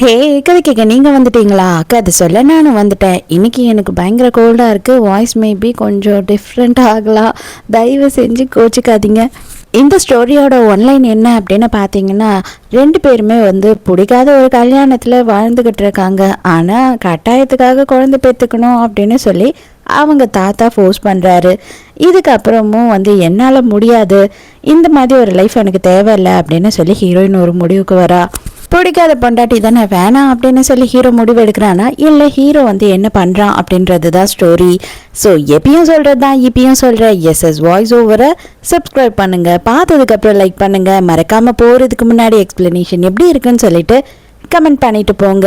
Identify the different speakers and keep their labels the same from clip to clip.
Speaker 1: ஹே கவிக்கா, நீங்கள் வந்துட்டீங்களா? அக்கா அது சொல்ல நானும் வந்துட்டேன். இன்னைக்கு எனக்கு பயங்கர கோல்டாக இருக்குது. வாய்ஸ் மேபி கொஞ்சம் டிஃப்ரெண்ட் ஆகலாம். தயவு செஞ்சு கோச்சிக்காதீங்க. இந்த ஸ்டோரியோட ஒன்லைன் என்ன அப்படின்னு பார்த்தீங்கன்னா, ரெண்டு பேருமே பிடிக்காத ஒரு கல்யாணத்தில் வாழ்ந்துக்கிட்டு இருக்காங்க. ஆனால் கட்டாயத்துக்காக குழந்தை பெற்றுக்கணும் அப்படின்னு சொல்லி அவங்க தாத்தா ஃபோர்ஸ் பண்ணுறாரு. இதுக்கப்புறமும் என்னால் முடியாது, இந்த மாதிரி ஒரு லைஃப் எனக்கு தேவையில்லை அப்படின்னு சொல்லி ஹீரோயின் ஒரு முடிவுக்கு வரா. பிடிக்காத பொண்டாட்டி தானே வேணாம் அப்படின்னு சொல்லி ஹீரோ முடிவு எடுக்கிறானா, இல்லை ஹீரோ என்ன பண்ணுறான் அப்படின்றது தான் ஸ்டோரி. ஸோ எப்பயும் சொல்கிறது தான் இப்பயும் சொல்கிறேன், எஸ்எஸ் வாய்ஸ் ஓவரை சப்ஸ்கிரைப் பண்ணுங்கள். பார்த்ததுக்கப்புறம் லைக் பண்ணுங்கள். மறக்காமல் போகிறதுக்கு முன்னாடி எக்ஸ்ப்ளனேஷன் எப்படி இருக்குன்னு சொல்லிட்டு கமெண்ட் பண்ணிட்டு போங்க.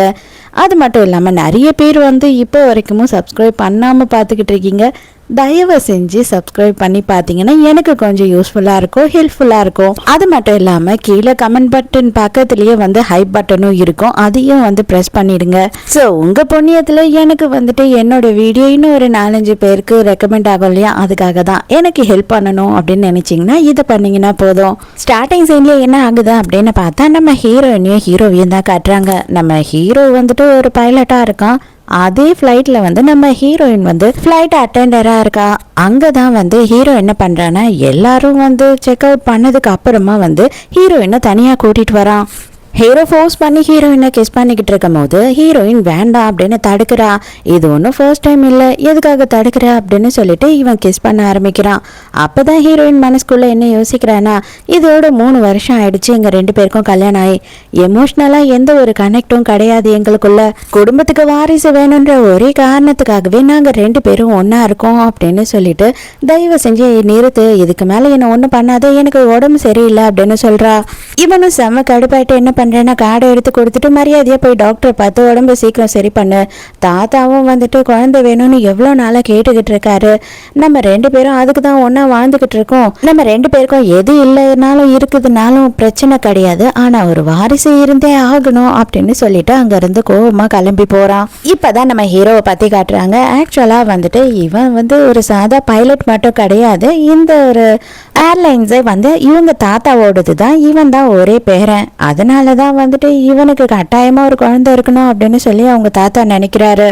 Speaker 1: அது மட்டும் இல்லாமல் நிறைய பேர் இப்போ வரைக்கும் சப்ஸ்கிரைப் பண்ணாமல் பார்த்துக்கிட்டு இருக்கீங்க. தயவு செஞ்சு சப்ஸ்கிரைப் பண்ணி பார்த்தீங்கன்னா எனக்கு கொஞ்சம் யூஸ்ஃபுல்லாக இருக்கும், ஹெல்ப்ஃபுல்லாக இருக்கும். அது மட்டும் இல்லாமல் கீழே கமெண்ட் பட்டன் பக்கத்துலேயே ஹைப் பட்டனும் இருக்கும், அதையும் ப்ரெஸ் பண்ணிடுங்க. ஸோ உங்கள் புண்ணியத்தில் எனக்கு என்னோட வீடியோ இன்னும் ஒரு 4-5 பேருக்கு ரெக்கமெண்ட் ஆகும் இல்லையா, அதுக்காக தான். எனக்கு ஹெல்ப் பண்ணணும் அப்படின்னு நினச்சிங்கன்னா இதை பண்ணிங்கன்னா போதும். ஸ்டார்டிங் சைன்லேயே என்ன ஆகுது அப்படின்னு பார்த்தா, நம்ம ஹீரோயினையும் ஹீரோவையும் தான் காட்டுறாங்க. நம்ம ஹீரோ ஒரு பைலட்டாக இருக்கான். அதே ஃப்ளைட்டில் நம்ம ஹீரோயின் ஃப்ளைட் அட்டெண்டராக இருக்கா. அங்கே தான் ஹீரோ என்ன பண்ணுறான்னா, எல்லாரும் செக் அவுட் பண்ணதுக்கு அப்புறமா ஹீரோயினை தனியாக கூட்டிகிட்டு வரான். ஹீரோ ஃபோர்ஸ் பண்ணி ஹீரோயினை கிஸ் பண்ணிக்கிட்டு இருக்கும் போது ஹீரோயின் வேண்டாம் அப்படின்னு தடுக்கிறா. இது ஒன்றும் ஃபர்ஸ்ட் டைம் இல்லை, எதுக்காக தடுக்கிற அப்படின்னு சொல்லிட்டு இவன் கிஸ் பண்ண ஆரம்பிக்கிறான். அப்போ தான் ஹீரோயின் மனசுக்குள்ளே என்ன யோசிக்கிறான்னா, இதோட 3 வருஷம் ஆயிடுச்சு எங்கள் 2 பேருக்கும் கல்யாணம் ஆகி. எமோஷ்னலாக எந்த ஒரு கனெக்டும் கிடையாது எங்களுக்குள்ள. குடும்பத்துக்கு வாரிசு வேணுன்ற ஒரே காரணத்துக்காகவே நாங்கள் 2 பேரும் ஒன்றா இருக்கோம் அப்படின்னு சொல்லிட்டு, தயவு செஞ்சு நிறுத்து, இதுக்கு மேலே என்னை ஒன்றும் பண்ணாத, எனக்கு உடம்பு சரியில்லை அப்படின்னு சொல்கிறா. இவனும் செம்ம கடுப்பாயிட்டு என்ன பண்ணுறேன்னா, கார்டை எடுத்து கொடுத்துட்டு மரியாதையாக போய் டாக்டரை பார்த்து உடம்பு சீக்கிரம் சரி பண்ணு. தாத்தாவும் குழந்தை வேணும்னு எவ்வளோ நாளாக கேட்டுக்கிட்டு இருக்காரு. நம்ம 2 பேரும் அதுக்கு தான் ஒன்றா வாழ்ந்துக்கிட்டு இருக்கோம். நம்ம 2 பேருக்கும் எது இல்லைனாலும் இருக்குதுனாலும் பிரச்சனை கிடையாது, ஆனால் ஒரு வாரிசு இருந்தே ஆகணும் அப்படின்னு சொல்லிட்டு அங்கேருந்து கோவமாக கிளம்பி போகிறான். இப்போ தான் நம்ம ஹீரோவை பற்றி காட்டுறாங்க. ஆக்சுவலாக இவன் ஒரு சாதா பைலட் மட்டும் கிடையாது. இந்த ஒரு ஏர்லைன்ஸை இவங்க தாத்தாவோடது தான். இவன் தான் ஒரே பேரன். அதனால தான் இவனுக்கு கட்டாயமாக ஒரு குழந்தை இருக்கணும் அப்படின்னு சொல்லி அவங்க தாத்தா நினைக்கிறாரு.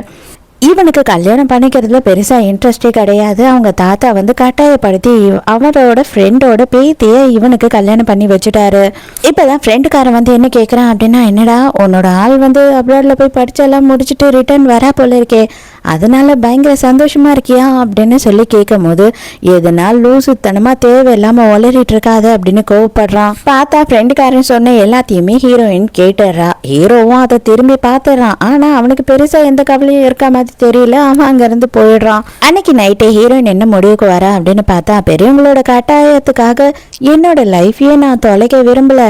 Speaker 1: இவனுக்கு கல்யாணம் பண்ணிக்கிறதுல பெருசாக இன்ட்ரெஸ்டே கிடையாது. அவங்க தாத்தா கட்டாயப்படுத்தி அவரோட ஃப்ரெண்டோட பேத்தியை இவனுக்கு கல்யாணம் பண்ணி வச்சுட்டாரு. இப்போ தான் ஃப்ரெண்டுக்காரன் என்ன கேட்குறான் அப்படின்னா, என்னடா உன்னோட ஆள் அப்ராடில் போய் படிச்செல்லாம் முடிச்சுட்டு ரிட்டர்ன் வரா போல இருக்கே, அதனால பயங்கர சந்தோஷமா இருக்கியா அப்படின்னு சொல்லி கேட்கும் போது, எதனால் லூசுத்தனமாக தேவையில்லாமல் உளறிட்டு இருக்காது அப்படின்னு கோவப்படுறான். பார்த்தா ஃப்ரெண்டுக்காரன் சொன்ன எல்லாத்தையுமே ஹீரோயின் கேட்டுடுறா. ஹீரோவும் அதை திரும்பி பார்த்துடுறான். ஆனால் அவனுக்கு பெருசாக எந்த கவலையும் இருக்க மாதிரி தெரியல. அவன் அங்கிருந்து போயிடுறான். அன்னைக்கு நைட்டே ஹீரோயின் என்ன முடிவுக்கு வரா அப்படின்னு பார்த்தா, பெரியவங்களோட கட்டாயத்துக்காக என்னோட லைஃபையே நான் தொலைக்க விரும்பல,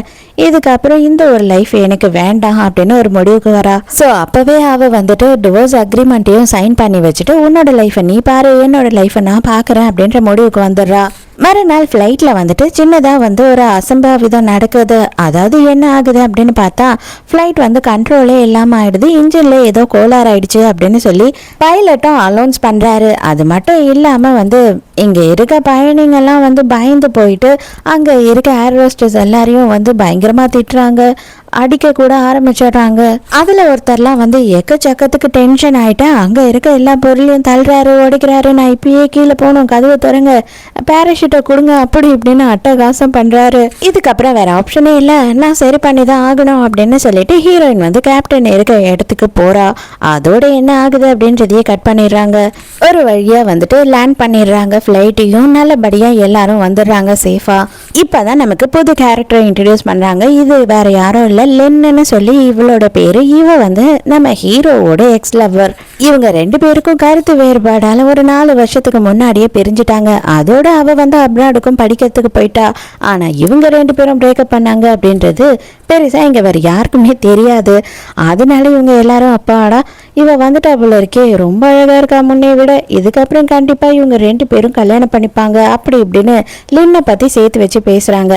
Speaker 1: இதுக்கப்புறம் இந்த ஒரு லைஃப் எனக்கு வேண்டாம் அப்படின்னு ஒரு முடிவுக்கு வரா. ஸோ அப்பவே அவ டிவோர்ஸ் அக்ரிமெண்ட்டையும் சைன் பண்ணி வச்சுட்டு, உன்னோட லைஃபை நீ பாரு, என்னோட லைஃபை நான் பார்க்குறேன் அப்படின்ற முடிவுக்கு வந்துடுறா. மறுநாள் ஃப்ளைட்டில் சின்னதாக ஒரு அசம்பாவிதம் நடக்குது. அதாவது என்ன ஆகுது அப்படின்னு பார்த்தா, ஃப்ளைட் கண்ட்ரோலே இல்லாமல் ஆயிடுது. இன்ஜினில் ஏதோ கோளாறு ஆயிடுச்சு அப்படின்னு சொல்லி பைலட்டும் அலௌன்ஸ் பண்ணுறாரு. அது மட்டும் இல்லாமல் இங்கே இருக்க பயணிங்கெல்லாம் பயந்து போயிட்டு அங்கே இருக்க ஏர் ஹோஸ்டர்ஸ் எல்லாரையும் பயங்கரமாக திட்டுறாங்க, அடிக்க கூட ஆரம்பிச்சிடுறாங்க. அதில் ஒருத்தர்லாம் எக்கச்சக்கத்துக்கு டென்ஷன் ஆகிட்டேன், அங்கே இருக்க எல்லா பொருளையும் தள்ளுறாரு, உடைக்கிறாரு, நான் இப்பயே கீழே போகணும், கதவை திறங்க, பேராஷூட்டை கொடுங்க அப்படி இப்படின்னு அட்டகாசம் பண்ணுறாரு. இதுக்கப்புறம் வேற ஆப்ஷனே இல்லை, நான் சரி பண்ணி தான் ஆகணும் அப்படின்னு சொல்லிட்டு ஹீரோயின் கேப்டன் இருக்க இடத்துக்கு போகிறா. அதோட என்ன ஆகுது அப்படின்றதையே கட் பண்ணிடுறாங்க. ஒரு வழியாக லேண்ட் பண்ணிடுறாங்க. ஃப்ளைட்டையும் நல்லபடியாக எல்லாரும் வந்துடுறாங்க சேஃபாக. இப்போ தான் நமக்கு புது கேரக்டரை இன்ட்ரடியூஸ் பண்ணுறாங்க. இது வேற யாரும் இல்லை, லென்னு சொல்லி இவளோட பேரு. இவ நம்ம ஹீரோவோட எக்ஸ் லவ்வர். இவங்க 2 பேருக்கும் கருத்து வேறுபாடால ஒரு 4 வருஷத்துக்கு முன்னாடியே பிரிஞ்சுட்டாங்க. அதோட அவ அப்ராடுக்கும் படிக்கிறதுக்கு போயிட்டா. ஆனா இவங்க 2 பேரும் பிரேக்கப் பண்ணாங்க அப்படின்றது பெருசா இங்க வேற யாருக்குமே தெரியாது. அதனால இவங்க எல்லாரும் அப்பாடா இவ வந்துட்டா போல இருக்கே, ரொம்ப அழகா இருக்கா முன்னே விட, இதுக்கப்புறம் கண்டிப்பா இவங்க 2 பேரும் கல்யாணம் பண்ணிப்பாங்க அப்படி இப்படின்னு லின்னை பத்தி சேர்த்து வச்சு பேசுறாங்க.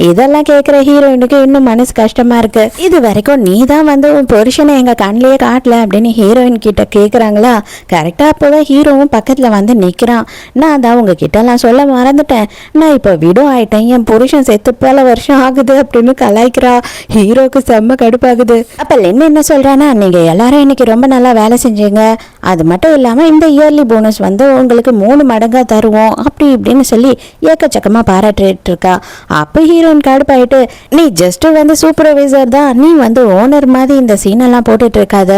Speaker 1: இதெல்லாம் கேட்குற ஹீரோயினுக்கு இன்னும் மனசு கஷ்டமா இருக்கு. இது வரைக்கும் நீ தான் வந்து உன் புருஷனை எங்க கண்ணிலேயே காட்டல அப்படின்னு ஹீரோயின் கிட்ட கேட்குறாங்களா. கரெக்டாக அப்போதான் ஹீரோவும் பக்கத்தில் வந்து நிற்கிறான். நான் தான் உங்ககிட்டலாம் சொல்ல மறந்துட்டேன், நான் இப்போ விடும் ஆயிட்டேன், என் புருஷன் செத்து பல வருஷம் ஆகுது அப்படின்னு கலாய்க்கிறா. ஹீரோக்கு செம்ம கடுப்பாகுது. அப்போ லின் என்ன சொல்கிறான்னா, நீங்கள் எல்லாரும் இன்னைக்கு ரொம்ப நல்லா வேலை செஞ்சீங்க, அது மட்டும் இல்லாமல் இந்த இயர்லி போனஸ் வந்து உங்களுக்கு 3 மடங்காக தருவோம் அப்படி இப்படின்னு சொல்லி ஏக்கச்சக்கமாக பாராட்டிட்டு இருக்கா. அப்போ ஹீரோயின் கடுப்பாயிட்டு, நீ ஜஸ்ட் வந்து சூப்பர்வைசர் தான், நீ வந்து ஓனர் மாதிரி இந்த சீனெல்லாம் போட்டுட்டு இருக்காத,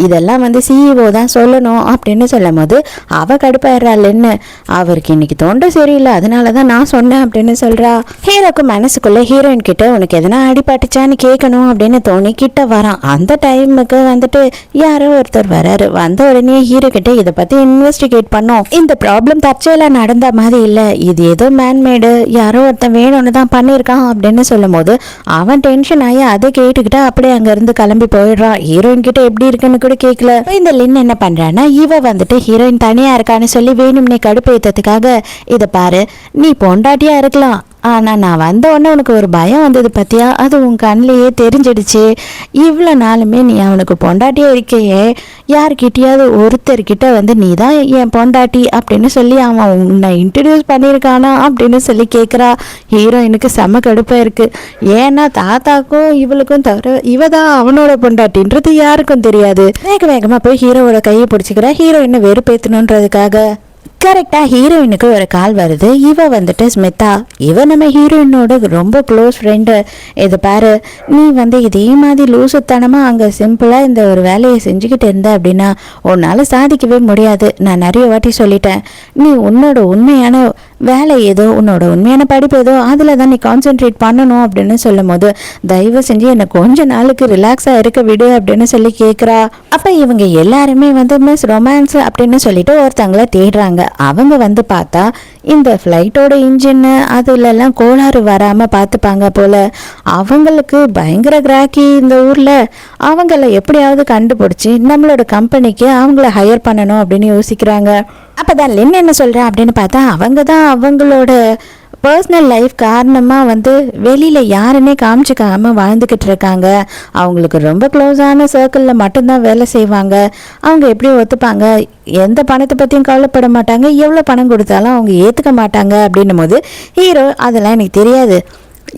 Speaker 1: இதெல்லாம் வந்து சிஇஓ தான் சொல்லணும் அப்படின்னு சொல்லும் போது அவ கடுப்பாயிடுறாள்ன்னு. அவருக்கு இன்னைக்கு தொண்டை சரியில்லை, அதனால தான் நான் சொன்னேன் அப்படின்னு சொல்றா. ஹீரோக்கு மனசுக்குள்ள ஹீரோயின் கிட்ட உனக்கு எதனா அடிபட்டுச்சான்னு கேட்கணும் அப்படின்னு தோணி கிட்ட வரான். அந்த டைமுக்கு வந்துட்டு யாரோ ஒருத்தர் வராரு. வந்த உடனே ஹீரோ கிட்ட இதை பத்தி இன்வெஸ்டிகேட் பண்ணோம், இந்த ப்ராப்ளம் தற்செயலா நடந்த மாதிரி இல்லை, இது ஏதோ மேன்மேடு, யாரோ ஒருத்தன் வேணும்னு தான் பண்ணியிருக்கான் அப்படின்னு சொல்லும் போது அவன் டென்ஷன் ஆகி அதை கேட்டுக்கிட்டு அப்படியே அங்க இருந்து கிளம்பி போயிடுறான். ஹீரோயின் கிட்ட எப்படி இருக்குன்னு கூட கேட்கல. இந்த லின் என்ன பண்றான்னா, இவ வந்துட்டு ஹீரோயின் தனியா இருக்கான்னு சொல்லி வேணும்னே கடுப்பேற்றதுக்காக, இதை பாரு நீ பொண்டாட்டியா இருக்கலாம், ஆனால் நான் வந்த உடனே உனக்கு ஒரு பயம் வந்தது பத்தியா, அது உன் கண்ணிலேயே தெரிஞ்சிடுச்சு, இவ்வளோ நாளுமே நீ அவனுக்கு பொண்டாட்டியே இருக்கையே, யார்கிட்டயாவது ஒருத்தர்கிட்ட வந்து நீ தான் என் பொண்டாட்டி அப்படின்னு சொல்லி அவன் உன்னை இன்ட்ரடியூஸ் பண்ணியிருக்கானா அப்படின்னு சொல்லி கேட்குறா. ஹீரோயினுக்கு செம்ம கடுப்பாக இருக்குது. ஏன்னா தாத்தாக்கும் இவளுக்கும் தவிர இவ தான் அவனோட பொண்டாட்டின்றது யாருக்கும் தெரியாது. வேகமாக போய் ஹீரோவோட கையை பிடிச்சிக்கிறா, ஹீரோயினை வெறுப்பேற்றணுன்றதுக்காக. கரெக்டாக ஹீரோயினுக்கு ஒரு கால் வருது. இவ வந்துட்டு ஸ்மிதா, இவ நம்ம ஹீரோயினோட ரொம்ப க்ளோஸ் ஃப்ரெண்டு. இது பாரு, நீ வந்து இதே மாதிரி லூசுத்தனமாக அங்கே சிம்பிளாக இந்த ஒரு வேலையை செஞ்சுக்கிட்டு இருந்த அப்படின்னா உன்னால் சாதிக்கவே முடியாது. நான் நிறைய வாட்டி சொல்லிட்டேன், நீ உன்னோட உண்மையான வேலை ஏதோ, உன்னோட உண்மையான படிப்பு ஏதோ, அதில் தான் நீ கான்சென்ட்ரேட் பண்ணணும் அப்படின்னு சொல்லும் போது தயவு செஞ்சு என்னை கொஞ்ச நாளுக்கு ரிலாக்ஸாக இருக்க விடு அப்படின்னு சொல்லி கேட்குறா. அப்போ இவங்க எல்லாருமே வந்து மிஸ் ரொமான்ஸ் அப்படின்னு சொல்லிட்டு ஒருத்தவங்கள தேடுறாங்க. அவங்க வந்து பார்த்தா இந்த ஃப்ளைட்டோட இன்ஜின்னு அதுலெல்லாம் கோளாறு வராமல் பார்த்துப்பாங்க போல. அவங்களுக்கு பயங்கர கிராக்கி இந்த ஊரில். அவங்கள எப்படியாவது கண்டுபிடிச்சி நம்மளோட கம்பெனிக்கு அவங்கள ஹையர் பண்ணணும் அப்படின்னு யோசிக்கிறாங்க. அப்போ தான் லின் என்ன சொல்கிறேன் அப்படின்னு பார்த்தா, அவங்க தான் அவங்களோட பர்சனல் லைஃப் காரணமாக வந்து வெளியில் யாருன்னே காமிச்சிக்காமல் வாழ்ந்துக்கிட்டு இருக்காங்க. அவங்களுக்கு ரொம்ப க்ளோஸான சர்க்கிளில் மட்டும்தான் வேலை செய்வாங்க. அவங்க எப்படி ஒத்துப்பாங்க, எந்த பணத்தை பற்றியும் கவலைப்பட மாட்டாங்க, எவ்வளோ பணம் கொடுத்தாலும் அவங்க ஏற்றுக்க மாட்டாங்க அப்படின்னும் போது ஹீரோ அதெல்லாம் எனக்கு தெரியாது,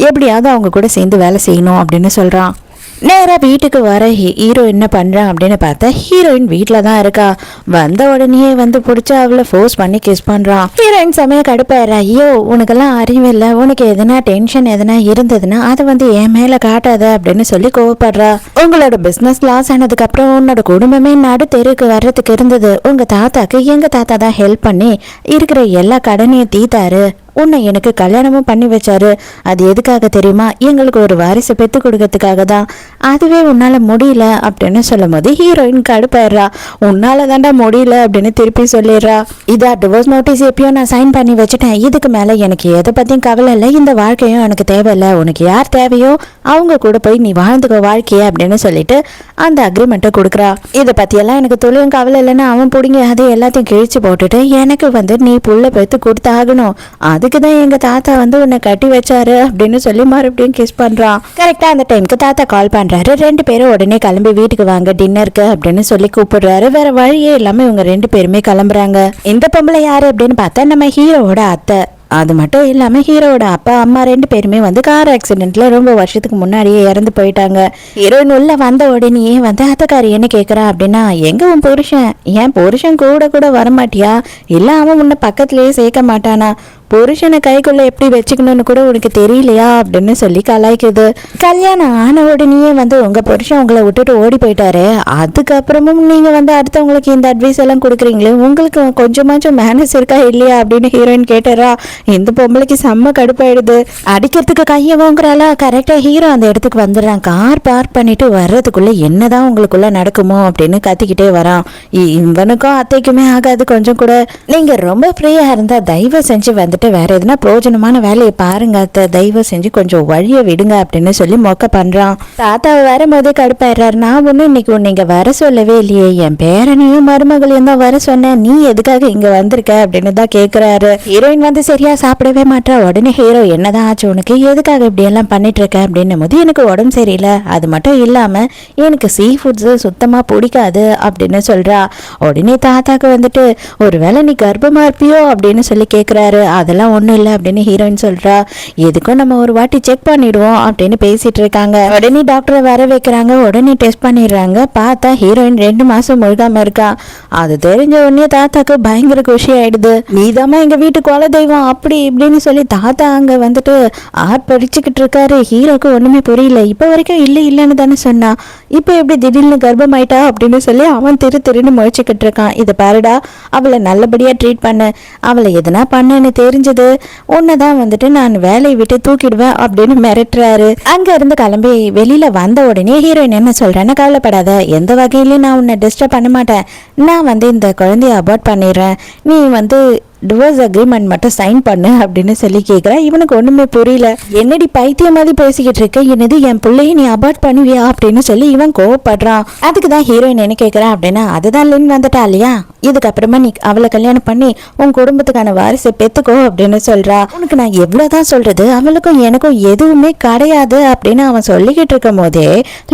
Speaker 1: எப்படியாவது அவங்க கூட சேர்ந்து வேலை செய்யணும் அப்படின்னு சொல்கிறான். நேராக வீட்டுக்கு வர ஹீரோ என்ன பண்ணுறான் அப்படின்னு பார்த்தா, ஹீரோயின் வீட்டில் தான் இருக்கா. வந்த உடனே வந்து பிடிச்சா அவளை ஃபோர்ஸ் பண்ணி கிஸ் பண்ணுறான். ஹீரோயின் செமைய கடுப்பாயிரா. ஐயோ உனக்கெல்லாம் அறிவில்லை, உனக்கு எதனா டென்ஷன் எதனா இருந்ததுன்னா அதை வந்து என் மேலே காட்டாத அப்படின்னு சொல்லி கோவப்படுறா. உங்களோட பிஸ்னஸ் லாஸ் ஆனதுக்கப்புறம் உன்னோட குடும்பமே நடு தெருக்கு வர்றதுக்கு இருந்தது. உங்கள் தாத்தாக்கு எங்கள் தாத்தா தான் ஹெல்ப் பண்ணி இருக்கிற எல்லா கடனையும் தீத்தாரு, உன்னை எனக்கு கல்யாணமும் பண்ணி வச்சாரு. அது எதுக்காக தெரியுமா, எங்களுக்கு ஒரு வாரிசு பெற்று கொடுக்கறதுக்காக தான். அதுவே உன்னால முடியல அப்படின்னு சொல்லும் போது ஹீரோயின் கடுப்பாயிடுறா. உன்னால தாண்டா முடியல அப்படின்னு திருப்பி சொல்லிடுறா. இதா டிவோர்ஸ் நோட்டீஸ் எப்பயோ நான் சைன் பண்ணி வச்சுட்டேன், இதுக்கு மேல எனக்கு எதை பத்தியும் கவலை இல்லை, இந்த வாழ்க்கையும் எனக்கு தேவையில்லை, உனக்கு யார் தேவையோ அவங்க கூட போய் நீ வாழ்ந்துக்கோ வாழ்க்கைய அப்படின்னு சொல்லிட்டு அந்த அக்ரிமெண்ட்டை கொடுக்குறா. இதை பத்தியெல்லாம் எனக்கு தொழிலும் கவலை இல்லைன்னு அவன் பிடிங்க அதை எல்லாத்தையும் கிழிச்சு போட்டுட்டு, எனக்கு வந்து நீ புள்ள பெற்று கொடுத்தாகணும், அதுக்கு தான் எங்க தாத்தா வந்து உன்னை கட்டி வச்சாரு அப்படின்னு சொல்லி மறுபடியும் கிஸ் பண்றான். கரெக்டா அந்த டைமுக்கு தாத்தா கால் பண்றாரு. 2 பேரும் உடனே கிளம்பி வீட்டுக்கு வாங்க டின்னருக்கு அப்படின்னு சொல்லி கூப்பிடுறாரு. வேற வழியே இல்லாம இவங்க 2 பேருமே கிளம்புறாங்க. இந்த பொம்பளை யாரு அப்படின்னு பார்த்தா நம்ம ஹீரோவோட அத்தை. அது மட்டும் இல்லாமல் ஹீரோட அப்பா அம்மா 2 பேருமே வந்து கார் ஆக்சிடென்ட்ல ரொம்ப வருஷத்துக்கு முன்னாடியே இறந்து போயிட்டாங்க. ஹீரோயின் உள்ள வந்த உடனேயே வந்து அத்தக்காரி என்ன கேட்குறா அப்படின்னா, எங்க உன் புருஷன், என் புருஷன் கூட கூட வரமாட்டியா, இல்லை அவன் உன்னை பக்கத்துலேயே சேர்க்க மாட்டானா, புருஷனை கைக்குள்ள எப்படி வச்சுக்கணும்னு கூட உனக்கு தெரியலையா அப்படின்னு சொல்லி கலாய்க்குது. கல்யாணம் ஆன உடனேயே வந்து உங்க புருஷன் உங்களை விட்டுட்டு ஓடி போயிட்டாரு, அதுக்கப்புறமும் நீங்க வந்து அடுத்தவங்களுக்கு இந்த அட்வைஸ் எல்லாம் கொடுக்குறீங்களே, உங்களுக்கு கொஞ்சமாச்சும் மேனஸ் இருக்கா இல்லையா அப்படின்னு ஹீரோயின் கேட்டுறா. இந்த பொம்பளைக்கு செம்ம கடுப்பாயிடுது. அடிக்கிறதுக்கு கையை வாங்குறாளா. கரெக்டா ஹீரோ அந்த இடத்துக்கு வந்துடுறான். கார் பார்க் பண்ணிட்டு வர்றதுக்குள்ள என்னதான் உங்களுக்குள்ள நடக்குமோ அப்படின்னு கத்திக்கிட்டே வரான். இவனுக்கும் அத்தைக்குமே ஆகாது கொஞ்சம் கூட. நீங்க ரொம்ப ஃப்ரீயா இருந்தா தயவு செஞ்சு வந்துட்டு வந்துட்டு வேற எதுனா பிரயோஜனமான வேலையை பாருங்க அத்தை, தயவு செஞ்சு கொஞ்சம் வழியை விடுங்க அப்படின்னு சொல்லி மொக்க பண்றான். தாத்தா வரும்போது கடுப்பாயிடுறாரு. நான் ஒன்னும் இன்னைக்கு ஒன்னு இங்க வர சொல்லவே இல்லையே, என் பேரனையும் மருமகளையும் தான் வர சொன்னேன், நீ எதுக்காக இங்க வந்திருக்க அப்படின்னு தான் கேக்குறாரு. ஹீரோயின் வந்து சரியா சாப்பிடவே மாட்டா. உடனே ஹீரோ என்னதான் ஆச்சு உனக்கு, எதுக்காக இப்படி எல்லாம் பண்ணிட்டு இருக்க அப்படின்னும் போது எனக்கு உடம்பு சரியில்லை, அது மட்டும் இல்லாம எனக்கு சீ ஃபுட்ஸ் சுத்தமா பிடிக்காது அப்படின்னு சொல்றா. உடனே தாத்தாக்கு வந்துட்டு ஒருவேளை நீ கர்ப்பமா இருப்பியோ அப்படின்னு சொல்லி கேக்குறாரு. அதெல்லாம் ஒண்ணும் இல்லை அப்படின்னு ஹீரோயின் சொல்றா. எதுக்கும் நம்ம ஒரு வாட்டி செக் பண்ணிடுவோம் அப்படின்னு பேசிட்டு இருக்காங்க. உடனே டாக்டரை வர வைக்கிறாங்க. உடனே டெஸ்ட் பண்ணிடுறாங்க. பார்த்தா ஹீரோயின் 2 மாசம் முழுகாம இருக்கா. அது தெரிஞ்ச உடனே தாத்தாக்கு பயங்கர குஷி ஆயிடுது. நீதாம்மா எங்க வீட்டு குல தெய்வம் அப்படி இப்படின்னு சொல்லி தாத்தா அங்க வந்துட்டு ஆர்ப்பரிச்சுக்கிட்டு இருக்காரு. ஹீரோக்கு ஒண்ணுமே புரியல. இப்ப வரைக்கும் இல்லைன்னு தானே சொன்னா, இப்ப எப்படி திடீர்னு கர்ப்பமாயிட்டா அப்படின்னு சொல்லி அவன் திருன்னு முயற்சிக்கிட்டு இருக்கான். இதை பாருடா, அவளை நல்லபடியா ட்ரீட் பண்ணு, அவளை எதனா பண்ணன்னு தெரிஞ்சது உன்னதான் வந்துட்டு நான் வேலையை விட்டு தூக்கிடுவேன் அப்படின்னு மிரட்டுறாரு. அங்க இருந்து கிளம்பி வெளியில வந்த உடனே ஹீரோயின் என்ன சொல்றேன்னு, கவலைப்படாத, எந்த வகையிலயும் நான் உன்னை டிஸ்டர்ப் பண்ண மாட்டேன், நான் வந்து இந்த குழந்தைய அபார்ட் பண்ணிடுறேன், நீ வந்து டிவோர்ஸ் அக்ரிமெண்ட் மட்டும் சைன் பண்ணு அப்படின்னு சொல்லி கேட்குறேன். இவனுக்கு ஒன்றுமே புரியல. என்னடி பைத்தியம் மாதிரி பேசிக்கிட்டு இருக்க, என்னது என் பிள்ளையை நீ அபார்ட் பண்ணுவியா அப்படின்னு சொல்லி இவன் கோவப்படுறான். அதுக்கு தான் ஹீரோயின் என்ன கேட்குறான் அப்படின்னா, அதுதான் லின் வந்துட்டா இல்லையா, இதுக்கப்புறமா நீ அவளை கல்யாணம் பண்ணி உன் குடும்பத்துக்கான வாரிசை பெற்றுக்கோ அப்படின்னு சொல்றா. உனக்கு நான் எவ்வளோதான் சொல்றது, அவளுக்கும் எனக்கும் எதுவுமே கிடையாது அப்படின்னு அவன் சொல்லிக்கிட்டு இருக்கும் போதே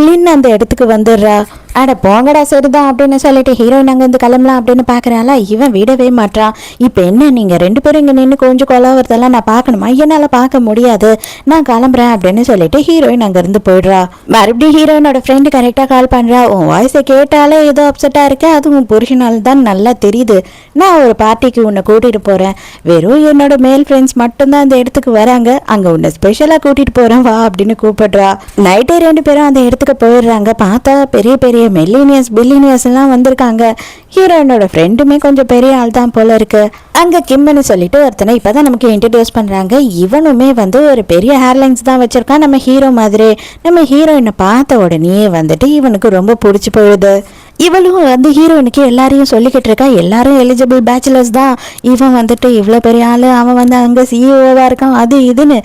Speaker 1: லின் அந்த இடத்துக்கு வந்துடுறா. அட போங்கடா சரிதான் அப்படின்னு சொல்லிட்டு ஹீரோயின் அங்கேருந்து கிளம்பலாம் அப்படின்னு பார்க்குறாளா. இவன் விடவே மாட்டான். இப்போ என்ன நீங்க 2 பேரும் இங்கே நின்று கொஞ்சம் கொலாவறதெல்லாம் நான் பார்க்கணுமா, என்னால் பார்க்க முடியாது, நான் கிளம்புறேன் அப்படின்னு சொல்லிட்டு ஹீரோயின் அங்கேருந்து போயிடுறா. மறுபடியும் ஹீரோயினோட ஃப்ரெண்டு கரெக்டாக கால் பண்ணுறா. உன் வாய்ஸை கேட்டாலே ஏதோ அப்செட்டாக இருக்கு, அதுவும் புருஷனால் தான் நல்லா தெரியுது, நான் ஒரு பார்ட்டிக்கு உன்னை கூட்டிகிட்டு போகிறேன், வெறும் என்னோட மேல் ஃப்ரெண்ட்ஸ் மட்டும்தான் அந்த இடத்துக்கு வராங்க, அங்கே உன்னை ஸ்பெஷலாக கூட்டிகிட்டு போகிறேன் வா அப்படின்னு கூப்பிடுறா. நைட்டே 2 பேரும் அந்த இடத்துக்கு போயிடுறாங்க. பார்த்தா பெரிய பெரிய மில்லினியர்ஸ் பில்லினியர்ஸ் எல்லாம் வந்திருக்காங்க. ஹீரோயினோட ஃப்ரெண்டுமே கொஞ்சம் பெரிய ஆள் தான் போல இருக்கு. அங்க கிம்னு சொல்லிட்டு ஒருத்தனை இப்பதான் நமக்கு இன்ட்ரடியூஸ் பண்றாங்க. இவனுமே வந்து ஒரு பெரிய ஹேர்லைன்ஸ் தான் வச்சிருக்கான், நம்ம ஹீரோ மாதிரி. நம்ம ஹீரோயினை பார்த்த உடனே வந்துட்டு இவனுக்கு ரொம்ப பிடிச்சி போயிடுது. இவளும் வந்து ஹீரோயினுக்கு எல்லாரையும் சொல்லிக்கிட்டு இருக்கா, எல்லாரும் எலிஜிபிள் பேச்சுலர்ஸ் தான், இவன் வந்துட்டு இவ்வளோ பெரிய ஆள், அவன் வந்து அங்கே சிஇஓவாக இருக்கான், அது இதுன்னு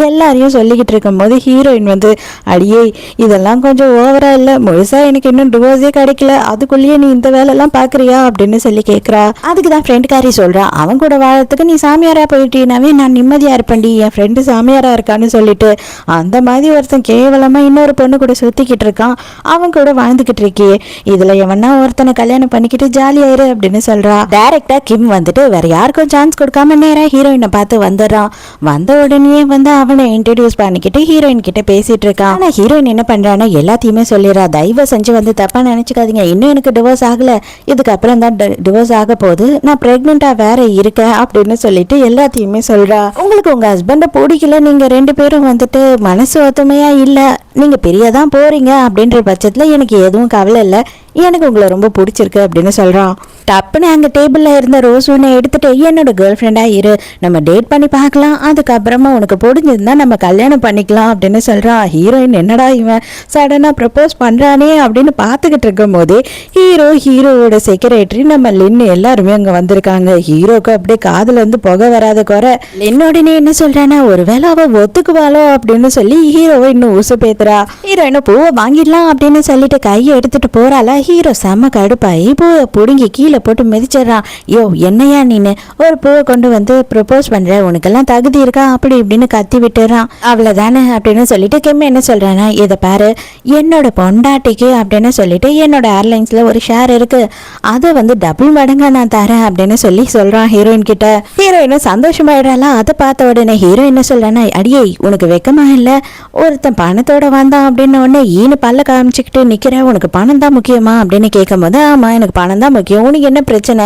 Speaker 1: எல்லாரையும் சொல்லிக்கிட்டு இருக்கும்போது ஹீரோயின் வந்து, அடியே இதெல்லாம் கொஞ்சம் ஓவரா இல்லை, முழுசாக எனக்கு இன்னும் டிவோர்ஸே கிடைக்கல, அதுக்குள்ளேயே நீ இந்த வேலைலாம் பார்க்குறியா அப்படின்னு சொல்லி கேட்குறா. அதுக்கு தான் ஃப்ரெண்டுக்காரி சொல்கிறா, அவன் கூட வாழறதுக்கு நீ சாமியாராக போயிட்டீனாவே நான் நிம்மதியாக இருப்பேன்டி, என் ஃப்ரெண்டு சாமியாராக இருக்கான்னு சொல்லிட்டு. அந்த மாதிரி ஒருத்தன் கேவலமாக இன்னொரு பொண்ணு கூட சுற்றிக்கிட்டு இருக்கான், அவன் கூட வாழ்ந்துக்கிட்டு இருக்கியே, இதில் எவனா ஒருத்தனை கல்யாணம் பண்ணிக்கிட்டு ஜாலியாயிரு அப்படின்னு சொல்றா. டைரக்டா கிம் வந்துட்டு வேற யாருக்கும் சான்ஸ் கொடுக்காம நேரா ஹீரோயினை பார்த்து வந்துடுறான். வந்த உடனே வந்து அவனை இன்ட்ரடியூஸ் பண்ணிக்கிட்டு ஹீரோயின் கிட்ட பேசிட்டு இருக்கான். ஆனா ஹீரோயின் என்ன பண்றான்னா எல்லாத்தையுமே சொல்லிடுறா. தயவு செஞ்சு வந்து தப்பா நினைச்சுக்காதீங்க, இன்னும் எனக்கு டிவோர்ஸ் ஆகல, இதுக்கப்புறம் தான் டிவோர்ஸ் ஆக போகுது, நான் பிரெக்னெண்டா வேற இருக்கேன் அப்படின்னு சொல்லிட்டு எல்லாத்தையுமே சொல்றா. உங்களுக்கு உங்க ஹஸ்பண்ட பிடிக்கல, நீங்க 2 பேரும் வந்துட்டு மனசு ஒத்துமையா இல்ல, நீங்க பிரியதான் போறீங்க அப்படின்ற பட்சத்துல எனக்கு எதுவும் கவலை இல்லை, எனக்கு உங்களை ரொம்ப பிடிச்சிருக்கு அப்படின்னு சொல்கிறான். டப்புன்னு அங்கே டேபிளில் இருந்த ரோஸ் ஒன்று எடுத்துகிட்டு என்னோட கேர்ள் ஃப்ரெண்டாக இரு, நம்ம டேட் பண்ணி பார்க்கலாம், அதுக்கப்புறமா உனக்கு பிடிச்சிருந்தா நம்ம கல்யாணம் பண்ணிக்கலாம் அப்படின்னு சொல்கிறான். ஹீரோயின் என்னடா இவன் சடனாக ப்ரப்போஸ் பண்ணுறானே அப்படின்னு பார்த்துக்கிட்டு இருக்கும் போதே ஹீரோவோட செக்ரட்டரி நம்ம லின்னு எல்லாருமே அங்கே வந்திருக்காங்க. ஹீரோக்கு அப்படியே காதில் இருந்து புகை வராத குறை. லின்னோடனே என்ன சொல்கிறானா, ஒருவேளை அவள் ஒத்துக்குவாளோ அப்படின்னு சொல்லி ஹீரோவை இன்னும் ஊசு பேத்துறா. ஹீரோயினை பூவை வாங்கிடலாம் அப்படின்னு சொல்லிட்டு கையை எடுத்துட்டு போறாளா. ஹீரோ செம்ம கடுப்பாயி பூவை பிடுங்கி கீழே போட்டு மிதிச்சிடறான். யோ என்னையா நீனு ஒரு பூவை கொண்டு வந்து ப்ரப்போஸ் பண்ற, உனக்கெல்லாம் தகுதி இருக்கா அப்படி இப்படின்னு கத்தி விட்டுறான். அவ்வளவுதானே அப்படின்னு சொல்லிட்டு கிம் என்ன சொல்றானா, இதை பாரு என்னோட பொண்டாட்டிக்கு அப்படின்னு சொல்லிட்டு என்னோட ஏர்லைன்ஸ்ல ஒரு ஷேர் இருக்கு, அதை வந்து டபுள் மடங்கா நான் தரேன் அப்படின்னு சொல்லி சொல்றான் ஹீரோயின் கிட்ட. ஹீரோயினும் சந்தோஷமாயிடலாம். அதை பார்த்த உடனே ஹீரோ என்ன சொல்றானா, அடியே உனக்கு வெக்கமா இல்ல, ஒருத்தன் பணத்தோட வந்தான் அப்படின்னு உடனே ஈனு பல்ல காமிச்சுக்கிட்டு நிக்கிற, உனக்கு பணம் தான் முக்கியமா அப்படின்னு கேட்கும் போது, ஆமா எனக்கு பணம் தான் முக்கியம், உனக்கு என்ன பிரச்சனை,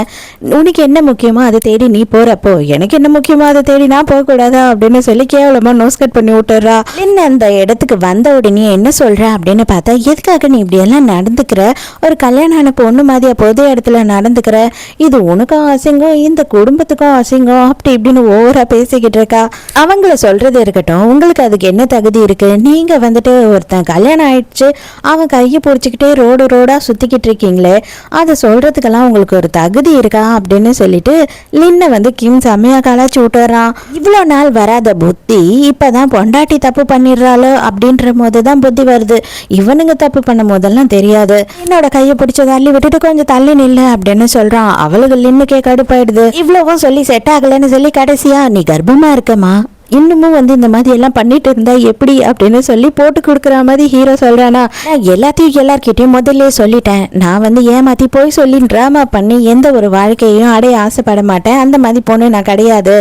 Speaker 1: உனக்கு என்ன முக்கியமோ அதை தேடி நீ போறப்போ எனக்கு என்ன முக்கியமோ அதை தேடி நான் போக கூடாதா அப்படின்னு சொல்லி கேவலமா நோஸ் கட் பண்ணி விட்டுறா. என்ன அந்த இடத்துக்கு வந்த உடனே என்ன சொல்ற அப்படின்னு பார்த்தா, எதுக்காக நீ இப்படி எல்லாம் நடந்துக்கிற, ஒரு கல்யாணம் ஆன பொண்ணு மாதிரியா பொது இடத்துல நடந்துக்கிற, இது உனக்கும் அசிங்கம் இந்த குடும்பத்துக்கும் அசிங்கம் அப்படி இப்படின்னு ஓவரா பேசிக்கிட்டு இருக்கா. அவங்கள சொல்றது இருக்கட்டும், உங்களுக்கு அதுக்கு என்ன தகுதி இருக்கு, நீங்க வந்துட்டு ஒருத்தன் கல்யாணம் ஆயிடுச்சு அவன் கையை பிடிச்சிக்கிட்டே ரோடு ரோடா சுத்திக்கிட்டு இருக்கீங்களே, அதை சொல்றதுக்கெல்லாம் உங்களுக்கு ஒரு தகுதி இருக்கா அப்படின்னு சொல்லிட்டு லின்னை வந்து கிம் செம்மையா கலாச்சி விட்டுறான். இவ்வளோ நாள் வராத புத்தி இப்பதான் பொண்டாட்டி தப்பு பண்ணிடுறாளோ அப்படின்ற போதுதான் புத்தி வருது. இவனுங்க தப்பு பண்ணும் போதெல்லாம் தெரியாது. என்னோட கையை பிடிச்ச தள்ளி விட்டுட்டு கொஞ்சம் தள்ளி நில்லு அப்படின்னு சொல்றான். அவளுக்கு லின்னுக்கே கடுப்பாயிடுது. இவ்வளவும் சொல்லி செட் ஆகலன்னு சொல்லி கடைசியா நீ கர்ப்பமா இருக்கமா, இன்னமும் வந்து இந்த மாதிரி எல்லாம் பண்ணிட்டு இருந்தா எப்படி அப்படின்னு சொல்லி போட்டு கொடுக்குற மாதிரி ஹீரோ சொல்றானா. நான் எல்லாத்தையும் எல்லார்கிட்டையும் முதல்ல சொல்லிட்டேன். நான் வந்து ஏமாத்தி போய் சொல்லி ட்ராமா பண்ணி எந்த ஒரு வாழ்க்கையும் அடைய ஆசைப்பட மாட்டேன். அந்த மாதிரி பொண்ணு நான் கிடையாது,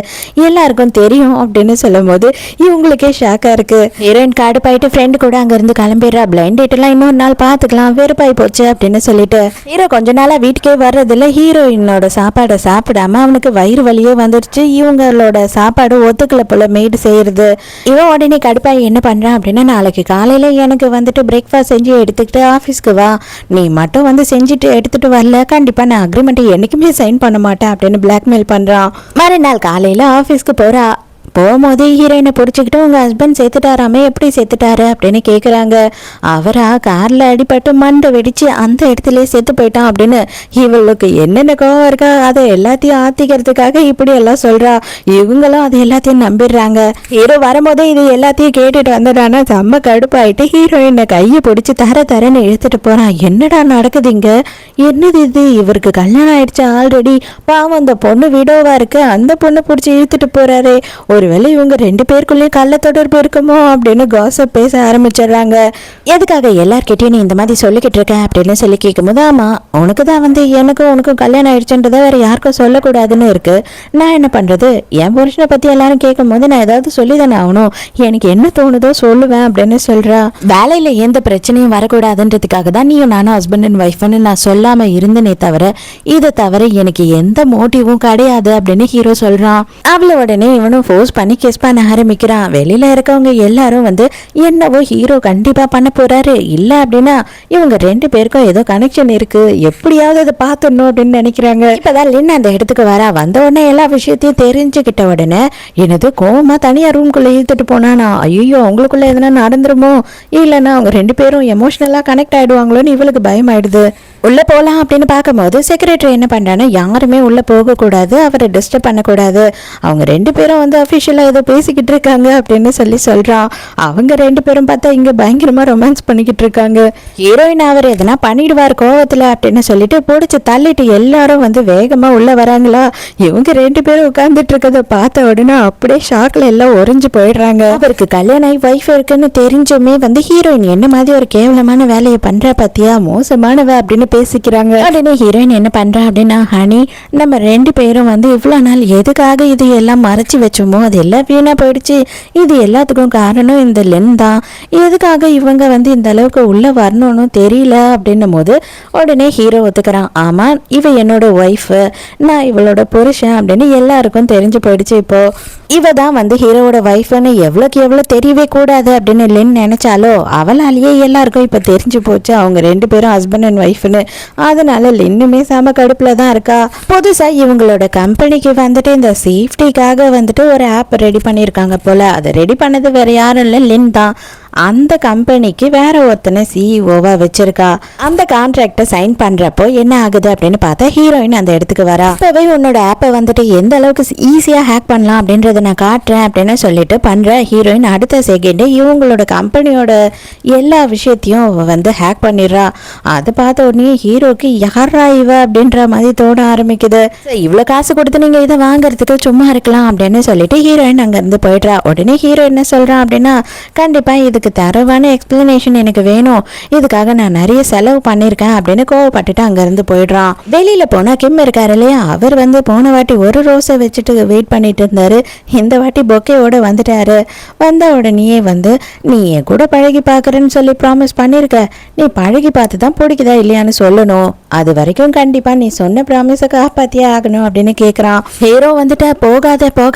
Speaker 1: எல்லாருக்கும் தெரியும் அப்படின்னு சொல்லும் போது இவங்களுக்கே ஷாக்கா இருக்கு. ஹீரோயின் கடுப்பாயிட்டு ஃப்ரெண்டு கூட அங்க இருந்து கிளம்பிடுறா. பிளைண்ட் டேட் எல்லாம் இன்னொரு நாள் பாத்துக்கலாம், வெறுப்பாய் போச்சு அப்படின்னு சொல்லிட்டு ஹீரோ கொஞ்ச நாளா வீட்டுக்கே வர்றதில்ல. ஹீரோயினோட சாப்பாடை சாப்பிடாம அவனுக்கு வயிறு வலியே வந்துருச்சு. இவங்களோட சாப்பாடு ஒத்துக்கல போல மெய்டு செய்யறது. இவன் உடனே கடுப்பாய் என்ன பண்றான் அப்படின்னா, நாளைக்கு காலையில எனக்கு வந்துட்டு பிரேக்ஃபாஸ்ட் செஞ்சு எடுத்துக்கிட்டு ஆஃபீஸ்க்கு வா, நீ மட்டும் வந்து செஞ்சுட்டு எடுத்துட்டு வரல கண்டிப்பா நான் அக்ரிமெண்ட் என்னைக்குமே சைன் பண்ண மாட்டேன் அப்படின்னு பிளாக்மெயில் பண்றான். மறுநாள் காலையில ஆஃபீஸ்க்கு போறா. போகும்போது ஹீரோயினை பிடிச்சிக்கிட்டு உங்க ஹஸ்பண்ட் சேர்த்துட்டாராமே, எப்படி சேர்த்துட்டாரு அப்படின்னு கேட்குறாங்க. அவரா கார்ல அடிபட்டு மண்டை வெடிச்சு அந்த இடத்துல செத்து போயிட்டான் அப்படின்னு இவளுக்கு என்னென்ன கோவம் இருக்கா அதை எல்லாத்தையும் ஆத்திக்கிறதுக்காக இப்படி எல்லாம் சொல்றா. இவங்களும் அதை எல்லாத்தையும் நம்பிடுறாங்க. ஹீரோ வரும்போதே இது எல்லாத்தையும் கேட்டுட்டு வந்துட்டானா செம்ம கடுப்பாயிட்டு ஹீரோயினை கையை பிடிச்சி தரன்னு இழுத்துட்டு போறான். என்னடா நடக்குது இங்க, என்னது இது, இவருக்கு கல்யாணம் ஆயிடுச்சு ஆல்ரெடி, பாவம் அந்த பொண்ணு விடோவா இருக்கு, அந்த பொண்ணு பிடிச்சி இழுத்துட்டு போறாரு, ஒருவேளை இவங்க ரெண்டு பேருக்குள்ளேயும் கள்ள தொடர்பு இருக்குமோ அப்படின்னு காசப் பேச ஆரம்பிச்சிடுறாங்க. எதுக்காக எல்லார்கிட்டையும் நீ இந்த மாதிரி சொல்லிக்கிட்டு இருக்க அப்படின்னு சொல்லி கேட்கும்போது, ஆமா உனக்கு தான் வந்து உனக்கும் கல்யாணம் ஆயிடுச்சுன்றதை வேற யாருக்கும் சொல்லக்கூடாதுன்னு இருக்கு, நான் என்ன பண்றது, என் புருஷனை பத்தி எல்லாரும் கேட்கும் போது நான் ஏதாவது சொல்லிதானே ஆகணும், எனக்கு என்ன தோணுதோ சொல்லுவேன் அப்படின்னு சொல்றா. வேலையில எந்த பிரச்சனையும் வரக்கூடாதுன்றதுக்காக தான் நீயும் நானும் ஹஸ்பண்ட் அண்ட் ஒய்ஃப்னு நான் சொல்லாம இருந்தனே தவிர இதை தவிர எனக்கு எந்த மோட்டிவும் கிடையாது அப்படின்னு ஹீரோ சொல்றான். அவள உடனே இவனும் ஃபோர்ஸ் பண்ணி கிஸ் பண்ண ஆரம்பிக்கிறான். வெளியில இருக்கவங்க எல்லாரும் வந்து என்னவோ ஹீரோ கண்டிப்பா பண்ண போறாரு, இல்ல அப்படின்னா இவங்க ரெண்டு பேருக்கும் ஏதோ கனெக்ஷன் இருக்கு, எப்படியாவது அதை பார்த்துடணும் அப்படின்னு நினைக்கிறாங்க. இப்பதான் லின் அந்த இடத்துக்கு வரா. வந்த உடனே எல்லா விஷயத்தையும் தெரிஞ்சுக்கிட்ட உடனே எனது கோவமா தனியா ரூம்குள்ள இழுத்துட்டு போனானா, ஐயோ அவங்களுக்குள்ள எதனா நடந்துருமோ, இல்லைன்னா அவங்க ரெண்டு பேரும் எமோஷனலா கனெக்ட் ஆயிடுவாங்களோன்னு இவளுக்கு பயம் ஆயிடுது. உள்ள போலாம் அப்படின்னு பார்க்கும்போது செக்ரட்டரி என்ன பண்றான்னா, யாருமே உள்ள போக கூடாது, அவரை டிஸ்டர்ப் பண்ணக்கூடாது, அவங்க ரெண்டு பேரும் வந்து அஃபிஷியலா ஏதோ பேசிக்கிட்டு இருக்காங்க அப்படின்னு சொல்றான். அவங்க ரெண்டு பேரும் பார்த்தா இங்க பயங்கரமா ரொமான்ஸ் பண்ணிக்கிட்டு இருக்காங்க. ஹீரோயின் அவர் எதனா பண்ணிடுவார் கோவத்துல அப்படின்னு சொல்லிட்டு பிடிச்சி தள்ளிட்டு எல்லாரும் வந்து வேகமா உள்ள வராங்களா. இவங்க ரெண்டு பேரும் உட்கார்ந்துட்டு இருக்கத பார்த்த உடனே அப்படியே ஷாக்ல எல்லாம் உறைஞ்சு போயிடுறாங்க. அவருக்கு கல்யாணம் ஆகி வைஃப் இருக்குன்னு தெரிஞ்சுமே வந்து ஹீரோயின் என்ன மாதிரி ஒரு கேவலமான வேலையை பண்ற பத்தியா, மோசமானவ அப்படின்னு பேசிக்கிறாங்க. உடனே ஹீரோயின் என்ன பண்றா அப்படின்னா, ஹனி நம்ம ரெண்டு பேரும் வந்து இவ்வளவு நாள் எதுக்காக இது எல்லாம் மறைச்சு வச்சோமோ அது எல்லாம் வீணா போயிடுச்சு, இது எல்லாத்துக்கும் காரணம் இந்த லென் தான், எதுக்காக இவங்க வந்து இந்த அளவுக்கு உள்ள வரணும்னு தெரியல அப்படின்னும் போது உடனே ஹீரோ ஒத்துக்கிறான். ஆமா இவ என்னோட ஒய்ஃப், நான் இவளோட புருஷன் அப்படின்னு எல்லாருக்கும் தெரிஞ்சு போயிடுச்சு. இப்போ இவ தான் வந்து ஹீரோவோட ஒய்ஃப்னு எவ்வளோக்கு எவ்வளோ தெரியவே கூடாது அப்படின்னு லென் நினைச்சாலோ அவளாலேயே எல்லாருக்கும் இப்போ தெரிஞ்சு போச்சு அவங்க ரெண்டு பேரும் ஹஸ்பண்ட் அண்ட் ஒய்ஃப்னு. அதனால லின்னுமே செம கடுப்புல தான் இருக்கா. புதுசா இவங்களோட கம்பெனிக்கு வந்துட்டு இந்த சேஃப்டிக்காக வந்துட்டு ஒரு ஆப் ரெடி பண்ணியிருக்காங்க போல. அதை ரெடி பண்ணது வேற யாரும் இல்லை, லின் தான். அந்த கம்பெனிக்கு வேற ஒருத்தனை சிஇஓவா வச்சிருக்கா. அந்த கான்ட்ராக்டை சைன் பண்றப்போ என்ன ஆகுது அப்படின்னு பார்த்தா ஹீரோயின் அந்த இடத்துக்கு வரா. இப்பவே உன்னோட ஆப்பை வந்துட்டு எந்த அளவுக்கு ஈஸியா ஹேக் பண்ணலாம் அப்படின்றத நான் காட்டுறேன் அப்படின்னு சொல்லிட்டு பண்ற ஹீரோயின் அடுத்த செகண்ட் இவங்களோட கம்பெனியோட எல்லா விஷயத்தையும் வந்து ஹேக் பண்ணிடுறா. அதை பார்த்த உடனே ஹீரோக்கு யாரா இவ அப்படின்ற மாதிரி தோண ஆரம்பிக்குது. இவ்வளவு காசு கொடுத்து நீங்க இதை வாங்குறதுக்கு சும்மா இருக்கலாம் அப்படின்னு சொல்லிட்டு ஹீரோயின் அங்க இருந்து போயிடுறா. உடனே ஹீரோ என்ன சொல்றான் அப்படின்னா, கண்டிப்பா இதுக்கு தரவான எக்ஸ்பிளனேஷன் எனக்கு வேணும், இதுக்காக நான் நிறைய செலவு பண்ணிருக்கேன் அப்படின்னு கோவப்பட்டுட்டு அங்க இருந்து போயிடுறான். வெளியில போனா கிம் இருக்காரு இல்லையா, அவர் வந்து போன வாட்டி ஒரு ரோஸை வச்சுட்டு வெயிட் பண்ணிட்டு இருந்தாரு, இந்த வாட்டி பொக்கேவோட வந்துட்டாரு. வந்த உடனே வந்து நீ என் கூட பழகி பாக்குறேன்னு சொல்லி ப்ராமிஸ் பண்ணிருக்க, நீ பழகி பார்த்து தான் பிடிக்குதா இல்லையான்னு சொல்லணும், அது வரைக்கும் கண்டிப்பா நீ சொன்ன ப்ராமிஸை காப்பாத்தியே ஆகணும் அப்படின்னு கேக்குறான். ஹீரோ வந்துட்டு போகாத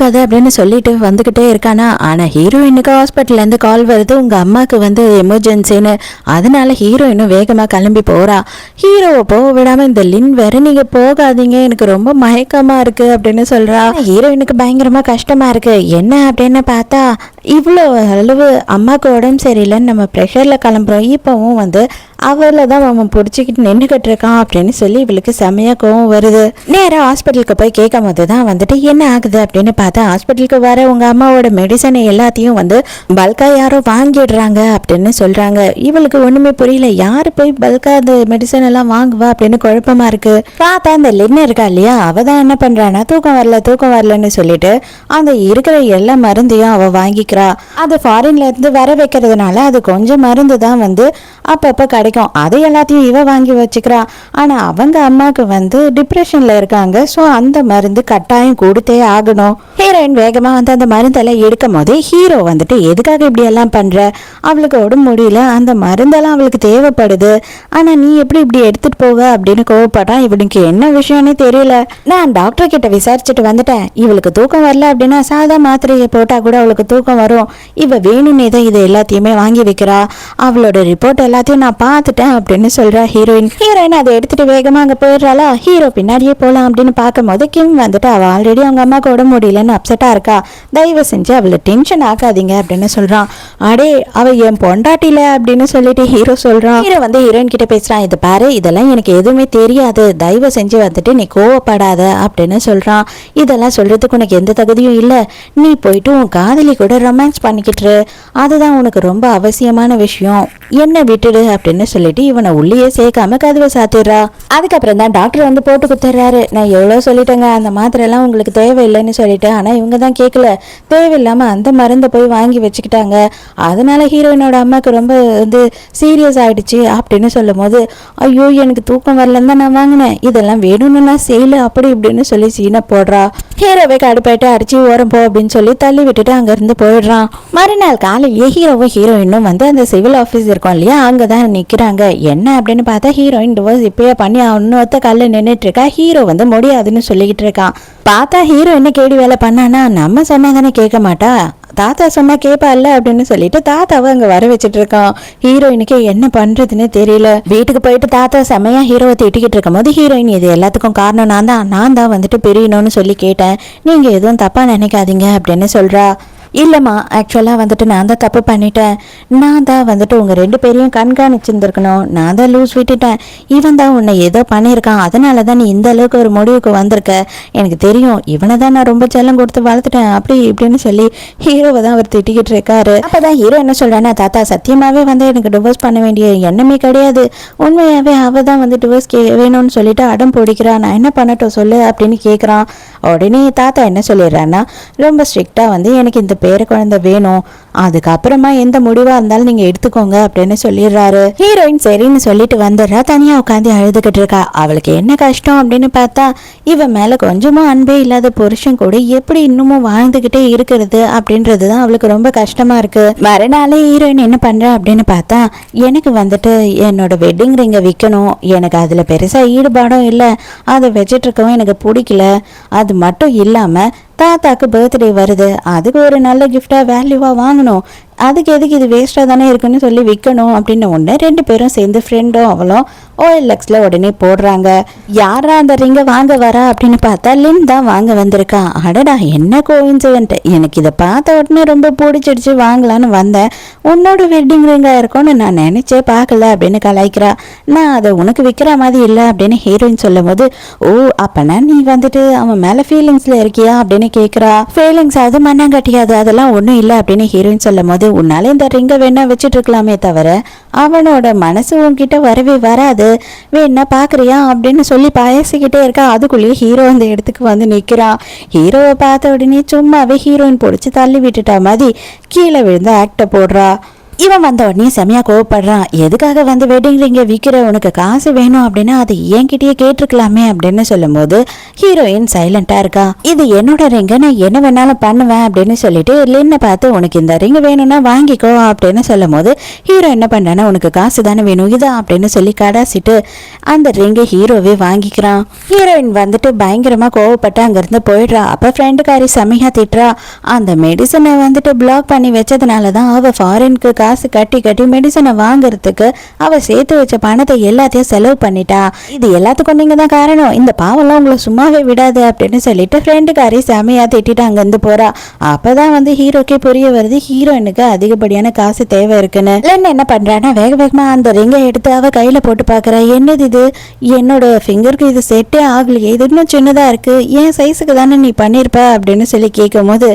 Speaker 1: அப்படின்னு சொல்லிட்டு வந்துகிட்டே இருக்கானா. ஆனா ஹீரோயினுக்கு ஹாஸ்பிட்டல்ல இருந்து கால் வருது, உங்க அம்மாக்கு வந்து எமர்ஜென்சின்னு. அதனால ஹீரோயினும் வேகமா கிளம்பி போறா. ஹீரோவை போக விடாம இந்த லின் வேற நீங்க போகாதீங்க எனக்கு ரொம்ப மயக்கமா இருக்கு அப்படின்னு சொல்றா. ஹீரோயினுக்கு பயங்கரமா கஷ்டமா இருக்கு. என்ன அப்படின்னு பார்த்தா இவ்வளோ அளவு அம்மாவுக்கு உடம்பு சரியில்லைன்னு நம்ம ப்ரெஷரில் கிளம்புறோம், இப்போவும் வந்து அவளை தான் அவன் பிடிச்சிக்கிட்டு நின்றுக்கிட்டு இருக்கான் அப்படின்னு சொல்லி இவளுக்கு செம்மையாக கோவம் வருது. நேராக ஹாஸ்பிட்டலுக்கு போய் கேட்கும் போது தான் வந்துட்டு என்ன ஆகுது அப்படின்னு பார்த்தா, ஹாஸ்பிட்டலுக்கு வர உங்கள் அம்மாவோட மெடிசனை எல்லாத்தையும் வந்து பல்காக யாரோ வாங்கிடுறாங்க அப்படின்னு சொல்கிறாங்க. இவளுக்கு ஒன்றுமே புரியல, யார் போய் பல்காக அந்த மெடிசன் எல்லாம் வாங்குவா அப்படின்னு குழப்பமா இருக்கு. பார்த்தா அந்த லின்னு இருக்கா இல்லையா, அவள் தான் என்ன பண்ணுறான்னா தூக்கம் வரலன்னு சொல்லிட்டு அந்த இருக்கிற எல்லா மருந்தையும் அவள் வாங்கிக்கிறா. அது ஃபாரின்ல இருந்து வர வைக்கிறதுனால அது கொஞ்சம் மருந்து தான் வந்து அப்பப்போ கிடைக்கும், அதை எல்லாத்தையும் இவ வாங்கி வச்சுக்கிறா. ஆனா அவங்க அம்மாவுக்கு வந்து டிப்ரெஷன்ல இருக்காங்க, ஸோ அந்த மருந்து கட்டாயம் கொடுத்தே ஆகணும். ஹீரோயின் வேகமா வந்து அந்த மருந்தெல்லாம் எடுக்கும் போதே ஹீரோ வந்துட்டு எதுக்காக இப்படி எல்லாம் பண்ற, அவளுக்கு உடம்பு முடியல, அந்த மருந்தெல்லாம் அவளுக்கு தேவைப்படுது, ஆனா நீ எப்படி இப்படி எடுத்துட்டு போக அப்படின்னு கோவப்படான். இவனுக்கு என்ன விஷயம்னே தெரியல. நான் டாக்டர் கிட்ட விசாரிச்சுட்டு வந்துட்டேன், இவளுக்கு தூக்கம் வரல அப்படின்னா சாதா மாத்திரையை போட்டா கூட அவளுக்கு தூக்கம் வரும், இவ வேணும்னே தான் இதை எல்லாத்தையுமே வாங்கி வைக்கிறா, அவளோட ரிப்போர்ட் எல்லாத்தையும் நான் பார்த்துட்டேன் அப்படின்னு சொல்றா ஹீரோயின். அதை எடுத்துட்டு வேகமா அங்க போயிடுறாளா. ஹீரோ பின்னாடியே போலாம் அப்படின்னு பார்க்கும் போது கிம் வந்துட்டு அவ ஆல்ரெடி அவங்க அம்மாவுக்கு உடம்பு முடியலன்னு அப்செட்டா இருக்கா, தயவு செஞ்சு அவளை டென்ஷன் ஆக்காதீங்க அப்படின்னு சொல்றான். அடே அவ என் பொண்டாட்டில அப்படின்னு சொல்லிட்டு ஹீரோ சொல்றான். ஹீரோ வந்து ஹீரோயின் கிட்ட பேசுறான், இது பாரு இதெல்லாம் எனக்கு எதுவுமே தெரியாது, தயவு செஞ்சு வந்துட்டு நீ கோவப்படாத அப்படின்னு சொல்றான். இதெல்லாம் சொல்றதுக்கு உனக்கு எந்த தகுதியும் இல்லை, நீ போயிட்டு உன் காதலி கூட ரொமான்ஸ் பண்ணிக்கிட்டு, அதுதான் உனக்கு ரொம்ப அவசியமான விஷயம், என்ன விட்டுடு அப்படின்னு சொல்லிட்டு இவனை உள்ளே சேர்க்காம கதவை சாத்திடுறா. அதுக்கப்புறம் தான் டாக்டர் வந்து போட்டு குத்துறாரு. நான் எவ்வளோ சொல்லிட்டேங்க அந்த மாத்திரை எல்லாம் உங்களுக்கு தேவையில்லைன்னு சொல்லிட்டு, ஆனா இவங்க தான் கேட்கல, தேவையில்லாம அந்த மருந்தை போய் வாங்கி வச்சுக்கிட்டாங்க, அதனால ஹீரோயினோட அம்மாவுக்கு ரொம்ப வந்து சீரியஸ் ஆயிடுச்சு அப்படின்னு சொல்லும் போது, ஐயோ எனக்கு தூக்கம் வரலன்னு தான் நான் வாங்கினேன், இதெல்லாம் வேணும்னு நான் செய்யல அப்படி இப்படின்னு சொல்லி சீனை போடுறா. ஹீரோவை கடுப்பாயிட்டு அடிச்சு ஓரம் போ அப்படின்னு சொல்லி தள்ளி விட்டுட்டு அங்க இருந்து போயிடுறான். மறுநாள் காலையிலேயே ஹீரோவும் ஹீரோயினும் வந்து அந்த சிவில் ஆஃபீஸ் இருக்கும் இல்லையா, அங்கதான் நிக்கிறாங்க. என்ன அப்படின்னு பார்த்தா ஹீரோயின் டிவோர்ஸ் இப்பயே பண்ணி இன்னொருத்த கல்ல நின்றுட்டு இருக்கா. ஹீரோ வந்து முடியாதுன்னு சொல்லிக்கிட்டு இருக்கான். பார்த்தா ஹீரோ என்ன கேடி வேலை பண்ணானா, நம்ம சொன்னா தானே கேட்க மாட்டா, தாத்தா சொன்னா கேப்பா இல்ல அப்படின்னு சொல்லிட்டு தாத்தாவை அங்க வர வச்சுட்டு இருக்கான். ஹீரோயினுக்கு என்ன பண்றதுன்னு தெரியல. வீட்டுக்கு போயிட்டு தாத்தா செமையா ஹீரோவை திட்டிக்கிட்டு இருக்கும் போது, ஹீரோயின் இது எல்லாத்துக்கும் காரணம் நான் தான் வந்துட்டு பிரியணும்னு சொல்லி கேட்டேன், நீங்க எதுவும் தப்பா நினைக்காதீங்க அப்படின்னு சொல்றா. இல்லைம்மா ஆக்சுவலாக வந்துட்டு நான் தான் தப்பு பண்ணிட்டேன், நான் தான் வந்துட்டு உங்கள் 2 பேரையும் கண்காணிச்சிருந்துருக்கணும், நான் தான் லூஸ் விட்டுட்டேன், இவன் தான் உன்னை ஏதோ பண்ணியிருக்கான், அதனால தான் நீ இந்த அளவுக்கு ஒரு முடிவுக்கு வந்திருக்க, எனக்கு தெரியும், இவனை தான் நான் ரொம்ப செல்லம் கொடுத்து வளர்த்துட்டேன் அப்படி இப்படின்னு சொல்லி ஹீரோவை தான் அவர் திட்டிக்கிட்டு இருக்காரு. அப்போ தான் ஹீரோ என்ன சொல்கிறான்னா, தாத்தா சத்தியமாகவே வந்து எனக்கு டிவோர்ஸ் பண்ண வேண்டிய எண்ணமே கிடையாது, உண்மையாகவே அவள் தான் வந்து டிவோர்ஸ் வேணும்னு சொல்லிட்டு அடம் பிடிக்கிறா, நான் என்ன பண்ணட்டும் சொல்லு அப்படின்னு கேட்குறான். உடனே தாத்தா என்ன சொல்லிடுறான்னா, ரொம்ப ஸ்ட்ரிக்டாக வந்து எனக்கு இந்த பேர குழந்தை வேணும், அதுக்கப்புறமா எந்த முடிவா இருந்தாலும் நீங்க எடுத்துக்கோங்க அப்படின்னு சொல்லிடுறாரு. ஹீரோயின் சரின்னு சொல்லிட்டு வந்துடுறா. தனியா உட்காந்து அழுதுகிட்டு இருக்கா. அவளுக்கு என்ன கஷ்டம் அப்படின்னு பார்த்தா, இவன் மேல கொஞ்சமும் அன்பே இல்லாத புருஷன் கூட எப்படி இன்னமும் வாழ்ந்துகிட்டே இருக்கிறது அப்படின்றதுதான் அவளுக்கு ரொம்ப கஷ்டமா இருக்கு. மறுநாளே ஹீரோயின் என்ன பண்றா அப்படின்னு பார்த்தா, எனக்கு வந்துட்டு என்னோட வெட்டிங் ரிங்கை விற்கணும், எனக்கு அதுல பெருசா ஈடுபாடும் இல்லை, அதை வச்சிட்டு இருக்கவும் எனக்கு பிடிக்கல, அது மட்டும் இல்லாம தாத்தாக்கு பர்த்டே வருது, அதுக்கு ஒரு நல்ல கிஃப்டா வேல்யூவா வாங்கணும், அதுக்கு எதுக்கு இது வேஸ்ட்டாக தானே இருக்குன்னு சொல்லி விற்கணும் அப்படின்னு ஒன்று 2 பேரும் சேர்ந்து ஃப்ரெண்டும் அவளும் OLXல உடனே போடுறாங்க. யாரா அந்த ரிங்கை வாங்க வரா அப்படின்னு பார்த்தா லின் தான் வாங்க வந்திருக்கா. அடடா என்ன கோயின்சிடென்ட், எனக்கு இதை பார்த்த உடனே ரொம்ப பிடிச்சிடுச்சு வாங்கலான்னு வந்தேன், உன்னோட வெட்டிங் ரிங்காக இருக்கும்னு நான் நினைச்சே பார்க்கல அப்படின்னு கலாய்க்கிறா. நான் அதை உனக்கு விற்கிற மாதிரி இல்லை அப்படின்னு ஹீரோயின் சொல்லும் போது, ஓ அப்பனா நீ வந்துட்டு அவன் மேலே ஃபீலிங்ஸில் இருக்கியா அப்படின்னு கேட்குறா. ஃபீலிங்ஸ் அது மண்ணாங்கட்டியாது, அதெல்லாம் ஒன்றும் இல்லை அப்படின்னு ஹீரோயின் சொல்லும் போது, உன்னால இந்த ரிங்கை வேணா வச்சுட்டு இருக்கலாமே தவிர அவனோட மனசு உன்கிட்ட வரவே வராது, வேணா பாக்குறியா அப்படின்னு சொல்லி பேசிக்கிட்டே இருக்கா. அதுக்குள்ளேயே ஹீரோ அந்த இடத்துக்கு வந்து நிக்கிறான். ஹீரோவை பார்த்த உடனே சும்மாவே ஹீரோயின் பிடிச்சி தள்ளி விட்டுட்டா மாதிரி கீழே விழுந்து ஆக்ட போடுறா. இவன் வந்த உடனே செமையா கோவப்படுறான். எதுக்காக வந்து வெட்டிங் ரிங்கை விற்கிற, உனக்கு காசு வேணும் அப்படின்னா அது என்கிட்டயே கேட்டிருக்கலாமே அப்படின்னு சொல்லும் போது ஹீரோயின் சைலண்டா இருக்கா. இது என்னோட ரிங்க, நான் என்ன வேணாலும் பண்ணுவேன் அப்படின்னு சொல்லிட்டு லின்னை பார்த்து, உனக்கு இந்த ரிங் வேணும்னா வாங்கிக்கோ அப்படின்னு சொல்லும் போது ஹீரோ என்ன பண்றானா, உனக்கு காசு தானே வேணும் இதா அப்படின்னு சொல்லி கடாசிட்டு அந்த ரிங்கை ஹீரோவே வாங்கிக்கிறான். ஹீரோயின் வந்துட்டு பயங்கரமா கோவப்பட்டு அங்கிருந்து போயிடுறா. அப்ப ஃப்ரெண்டுக்காரி செமையா திட்டுறா. அந்த மெடிசனை வந்துட்டு பிளாக் பண்ணி வச்சதுனாலதான் அவ ஃபாரினுக்கு காசு கட்டி கட்டி மெடிசனை வாங்குறதுக்கு அவ சேர்த்து வச்ச பணத்தை எல்லாத்தையும் செலவு பண்ணிட்டா. இது எல்லாத்துக்கும் நீங்க தான் காரணம், இந்த பாவம்லாம் உங்களை சும்மாவே விடாது அப்படின்னு சொல்லிட்டு ஃப்ரெண்டுக்காரி செமையா திட்டிட்டு அங்கிருந்து போறா. அப்பதான் வந்து ஹீரோக்கே புரிய வருது ஹீரோயினுக்கு அதிகப்படியான காசு தேவை இருக்குன்னு. என்ன பண்றான்னா வேக வேகமா அந்த ரிங்கை எடுத்து அவ கையில போட்டு பாக்குறா. என்னது இது, என்னோட ஃபிங்கருக்கு இது செட்டே ஆகலையே, இது இன்னும் சின்னதா இருக்கு, என் சைஸுக்கு தானே நீ பண்ணிருப்ப அப்படின்னு சொல்லி கேட்கும் போது,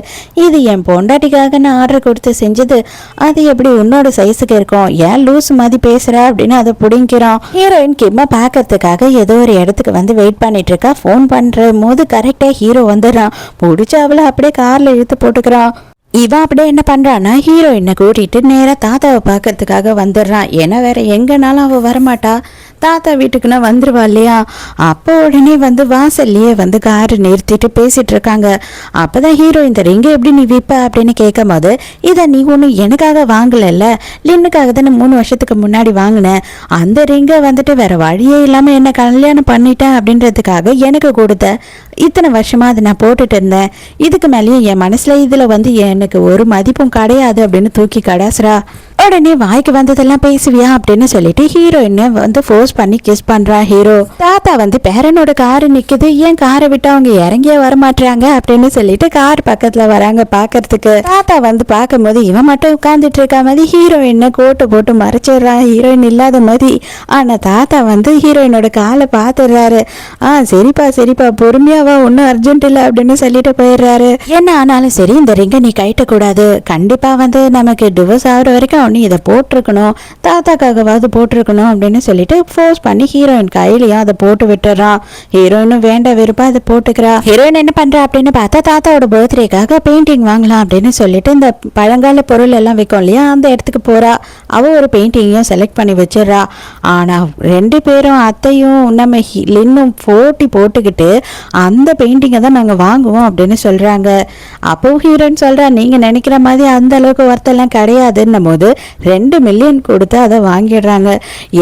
Speaker 1: இது என் பொண்டாட்டிக்காக நான் ஆர்டர் கொடுத்து செஞ்சது, அது எப்படி உன்னோட சைஸுக்கு இருக்கும், ஏன் லூஸ் மாதிரி பேசுற அப்படின்னு அதை பிடிங்கிறான். ஹீரோயின் கிம்மா பாக்கிறதுக்காக ஏதோ ஒரு இடத்துக்கு வந்து வெயிட் பண்ணிட்டு இருக்கா. போன் பண்ற போது கரெக்டா ஹீரோ வந்துடுறான். பிடிச்ச அவளை அப்படியே கார்ல இழுத்து போட்டுக்கிறான். இவன் அப்படியே என்ன பண்றான்னா ஹீரோயினை கூட்டிட்டு நேரா தாத்தாவை பாக்கிறதுக்காக வந்துடுறான். ஏன்னா வேற எங்கனாலும் அவ வரமாட்டா, தாத்தா வீட்டுக்குன்னா வந்துருவா இல்லையா. அப்போ உடனே வந்து வாசல்லையே வந்து காரு நிறுத்திட்டு பேசிட்டு இருக்காங்க. அப்பதான் ஹீரோ இந்த ரிங்கை எப்படி நீ விற்ப அப்படின்னு கேட்கும் போது, இதை நீ ஒன்றும் எனக்காக வாங்கலல்ல, லின்னுக்காக தானே 3 வருஷத்துக்கு முன்னாடி வாங்கினேன், அந்த ரிங்கை வந்துட்டு வேற வழியே இல்லாம என்ன கல்யாணம் பண்ணிட்டேன் அப்படின்றதுக்காக எனக்கு கொடுத்த, இத்தனை வருஷமா அதை நான் போட்டுட்டு இருந்தேன், இதுக்கு மேலேயும் என் மனசுல இதுல வந்து எனக்கு ஒரு மதிப்பும் கிடையாது அப்படின்னு தூக்கி கடாசுரா. உடனே வாய்க்கு வந்ததெல்லாம் பேசுவியா அப்படின்னு சொல்லிட்டு ஹீரோயினை வந்து ஃபோர்ஸ் பண்ணி கிஸ் பண்றா ஹீரோ. தாத்தா வந்து பேரனோட காரு நிக்குது, ஏன் காரை விட்டு அவங்க இறங்கியே வரமாட்டாங்க அப்படின்னு சொல்லிட்டு கார் பக்கத்துல வராங்க பாக்கிறதுக்கு. தாத்தா வந்து பார்க்கும் போது இவன் மட்டும் உட்கார்ந்துட்டு இருக்க மாதிரி ஹீரோயினை கோட்டை போட்டு மறைச்சிடுறான், ஹீரோயின் இல்லாத மாதிரி. ஆனா தாத்தா வந்து ஹீரோயினோட காலை பாத்துடுறாரு. சரிப்பா சரிப்பா பொறுமையாவா, ஒன்னும் அர்ஜென்ட் இல்லை அப்படின்னு சொல்லிட்டு போயிடுறாரு. என்ன ஆனாலும் சரி இந்த ரிங்கை நீ கைட்டக்கூடாது, கண்டிப்பா வந்து நமக்கு டிவோர்ஸ் ஆகுற வரைக்கும் நீ இதை போட்டிருக்கணும், தாத்தாக்காகவாவது போட்டிருக்கணும் அப்படின்னு சொல்லிட்டு ஃபோர்ஸ் பண்ணி ஹீரோயின் கையிலையும் அதை போட்டு விட்டுறான். ஹீரோயினும் வேண்ட வெறுப்பா அதை போட்டுக்கிறா. ஹீரோயின் என்ன பண்றா அப்படின்னு பார்த்தா தாத்தாவோட பர்த்டேக்காக பெயிண்டிங் வாங்கலாம் அப்படின்னு சொல்லிட்டு இந்த பழங்கால பொருள் எல்லாம் விற்கும் இல்லையா அந்த இடத்துக்கு போறா. அவ ஒரு பெயிண்டிங்கையும் செலக்ட் பண்ணி வச்சிடறா. ஆனா 2 பேரும் அத்தையும் நம்ம லின்னும் போட்டி போட்டுக்கிட்டு அந்த பெயிண்டிங்கை தான் நாங்க வாங்குவோம் அப்படின்னு சொல்றாங்க. அப்போ ஹீரோயின் சொல்றா, நீங்க நினைக்கிற மாதிரி அந்த அளவுக்கு வர்த்தெல்லாம் கிடையாதுன்னும் போது 2 மில்லியன் கொடுத்து அதை வாங்கிடுறாங்க.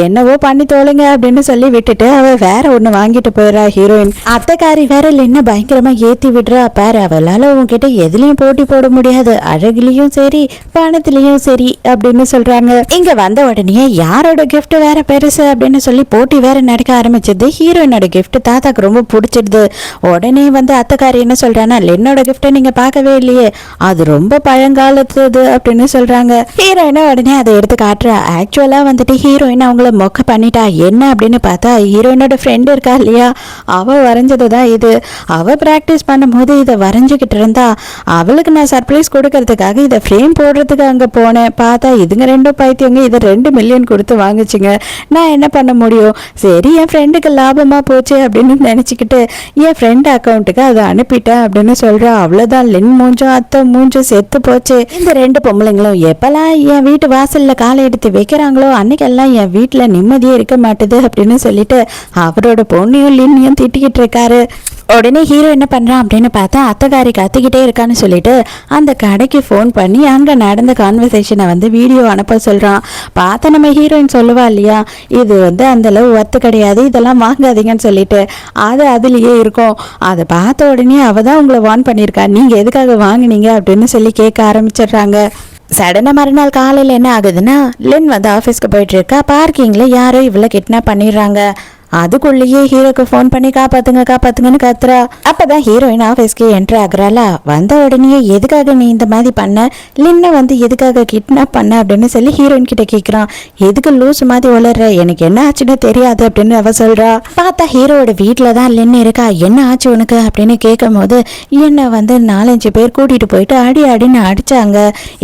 Speaker 1: என்னவோ பண்ணி தோளுங்க அப்படின்னு சொல்லி விட்டுட்டு அவ வேற ஒண்ணு வாங்கிட்டு போயிடறா ஹீரோயின். அத்தைக்காரி வேற லின்ன பயங்கரமா ஏத்தி விடுறா. பாரு அவளால உங்ககிட்ட எதுலயும் போட்டி போட முடியாது, அழகுலயும் சரி பணத்திலயும் சரி அப்படின்னு சொல்றாங்க. இங்க வந்த உடனே யாரோட கிஃப்ட் வேற பெருசு அப்படின்னு சொல்லி போட்டி வேற நடக்க ஆரம்பிச்சது. ஹீரோயினோட கிஃப்ட் தாத்தாக்கு ரொம்ப பிடிச்சிடுது. உடனே வந்து அத்தைக்காரி என்ன சொல்றான்னா, லின்னோட கிஃப்ட நீங்க பார்க்கவே இல்லையே, அது ரொம்ப பழங்காலத்துது அப்படின்னு சொல்றாங்க. ஹீரோயினா உடனே அதை எடுத்து காட்டுறா. ஆக்சுவலா வந்துட்டு ஹீரோயின் அவங்கள மொக்க பண்ணிட்டா. என்ன அப்படின்னு பார்த்தா ஹீரோயினோட ஃப்ரெண்ட் இருக்கா இல்லையா, அவ வரைஞ்சது தான் இது. அவ பிராக்டிஸ் பண்ணும்போது இதை வரைஞ்சுக்கிட்டு இருந்தா. அவளுக்கு நான் சர்ப்ரைஸ் கொடுக்கறதுக்காக இதை ஃப்ரேம் போடுறதுக்கு அங்கே போனேன். பார்த்தா இதுங்க 2 பைத்தியங்க இதை 2 மில்லியன் கொடுத்து வாங்குச்சுங்க. நான் என்ன பண்ண முடியும், சரி என் ஃப்ரெண்டுக்கு லாபமா போச்சு அப்படின்னு நினைச்சுக்கிட்டு என் ஃப்ரெண்ட் அக்கௌண்ட்டுக்கு அதை அனுப்பிட்டேன் அப்படின்னு சொல்றா. அவ்வளவுதான், லின் மூஞ்சும் அத்தை மூஞ்சும் செத்து போச்சு. இந்த 2 பொம்பளைங்களும் எப்பெல்லாம் என் வீட்டு வாசல்ல காலை எடுத்து வைக்கிறாங்களோ அன்னைக்கெல்லாம் என் வீட்டுல நிம்மதியே இருக்க மாட்டுது அப்படின்னு சொல்லிட்டு அவரோட பொண்ணையும் லின்னையும் திட்டிக்கிட்டு இருக்காரு. உடனே ஹீரோ என்ன பண்றான் அப்படின்னு பார்த்தா அத்தைக்காரி கத்திக்கிட்டே இருக்கான்னு சொல்லிட்டு அந்த கடைக்கு ஃபோன் பண்ணி அங்க நடந்த கான்வர்சேஷனை வந்து வீடியோ அனுப்ப சொல்றான். பார்த்தா நம்ம ஹீரோயின் சொல்லுவா இல்லையா, இது வந்து அந்த அளவு ஒர்த்து கிடையாது, இதெல்லாம் வாங்காதீங்கன்னு சொல்லிட்டு அது அதுலயே இருக்கும். அதை பார்த்த உடனே அவ தான் உங்களை வார்ன் பண்ணியிருக்கா, நீங்க எதுக்காக வாங்கினீங்க அப்படின்னு சொல்லி கேட்க ஆரம்பிச்சிடுறாங்க. சடனா மறுநாள் காலையில் என்ன ஆகுதுன்னா, லின் வந்து ஆஃபீஸ்க்கு போயிட்டு இருக்கா. பார்க்கிங்ல யாரோ இவ்வளோ கிட்னாப் பண்ணிடுறாங்க. அதுக்குள்ளேயே ஹீரோக்கு ஃபோன் பண்ணி காப்பாத்துங்க காப்பாத்துங்கன்னு கத்துறா. அப்பதான் ஹீரோயின் ஆஃபீஸ்க்கு என்ட்ரு ஆகுறாளா. வந்த உடனே எதுக்காக நீ இந்த மாதிரி பண்ண, லின்ன வந்து எதுக்காக கிட்னாப் பண்ண அப்படின்னு சொல்லி ஹீரோயின் கிட்ட கேட்குறான். எதுக்கு லூஸ் மாதிரி வளர்ற, எனக்கு என்ன ஆச்சுன்னு தெரியாது அப்படின்னு அவ சொல்றா. பார்த்தா ஹீரோட வீட்டில தான் லின் இருக்கா. என்ன ஆச்சு உனக்கு அப்படின்னு கேட்கும் போது, என்னை வந்து 4-5 பேர் கூட்டிட்டு போயிட்டு அடின்னு அடிச்சாங்க.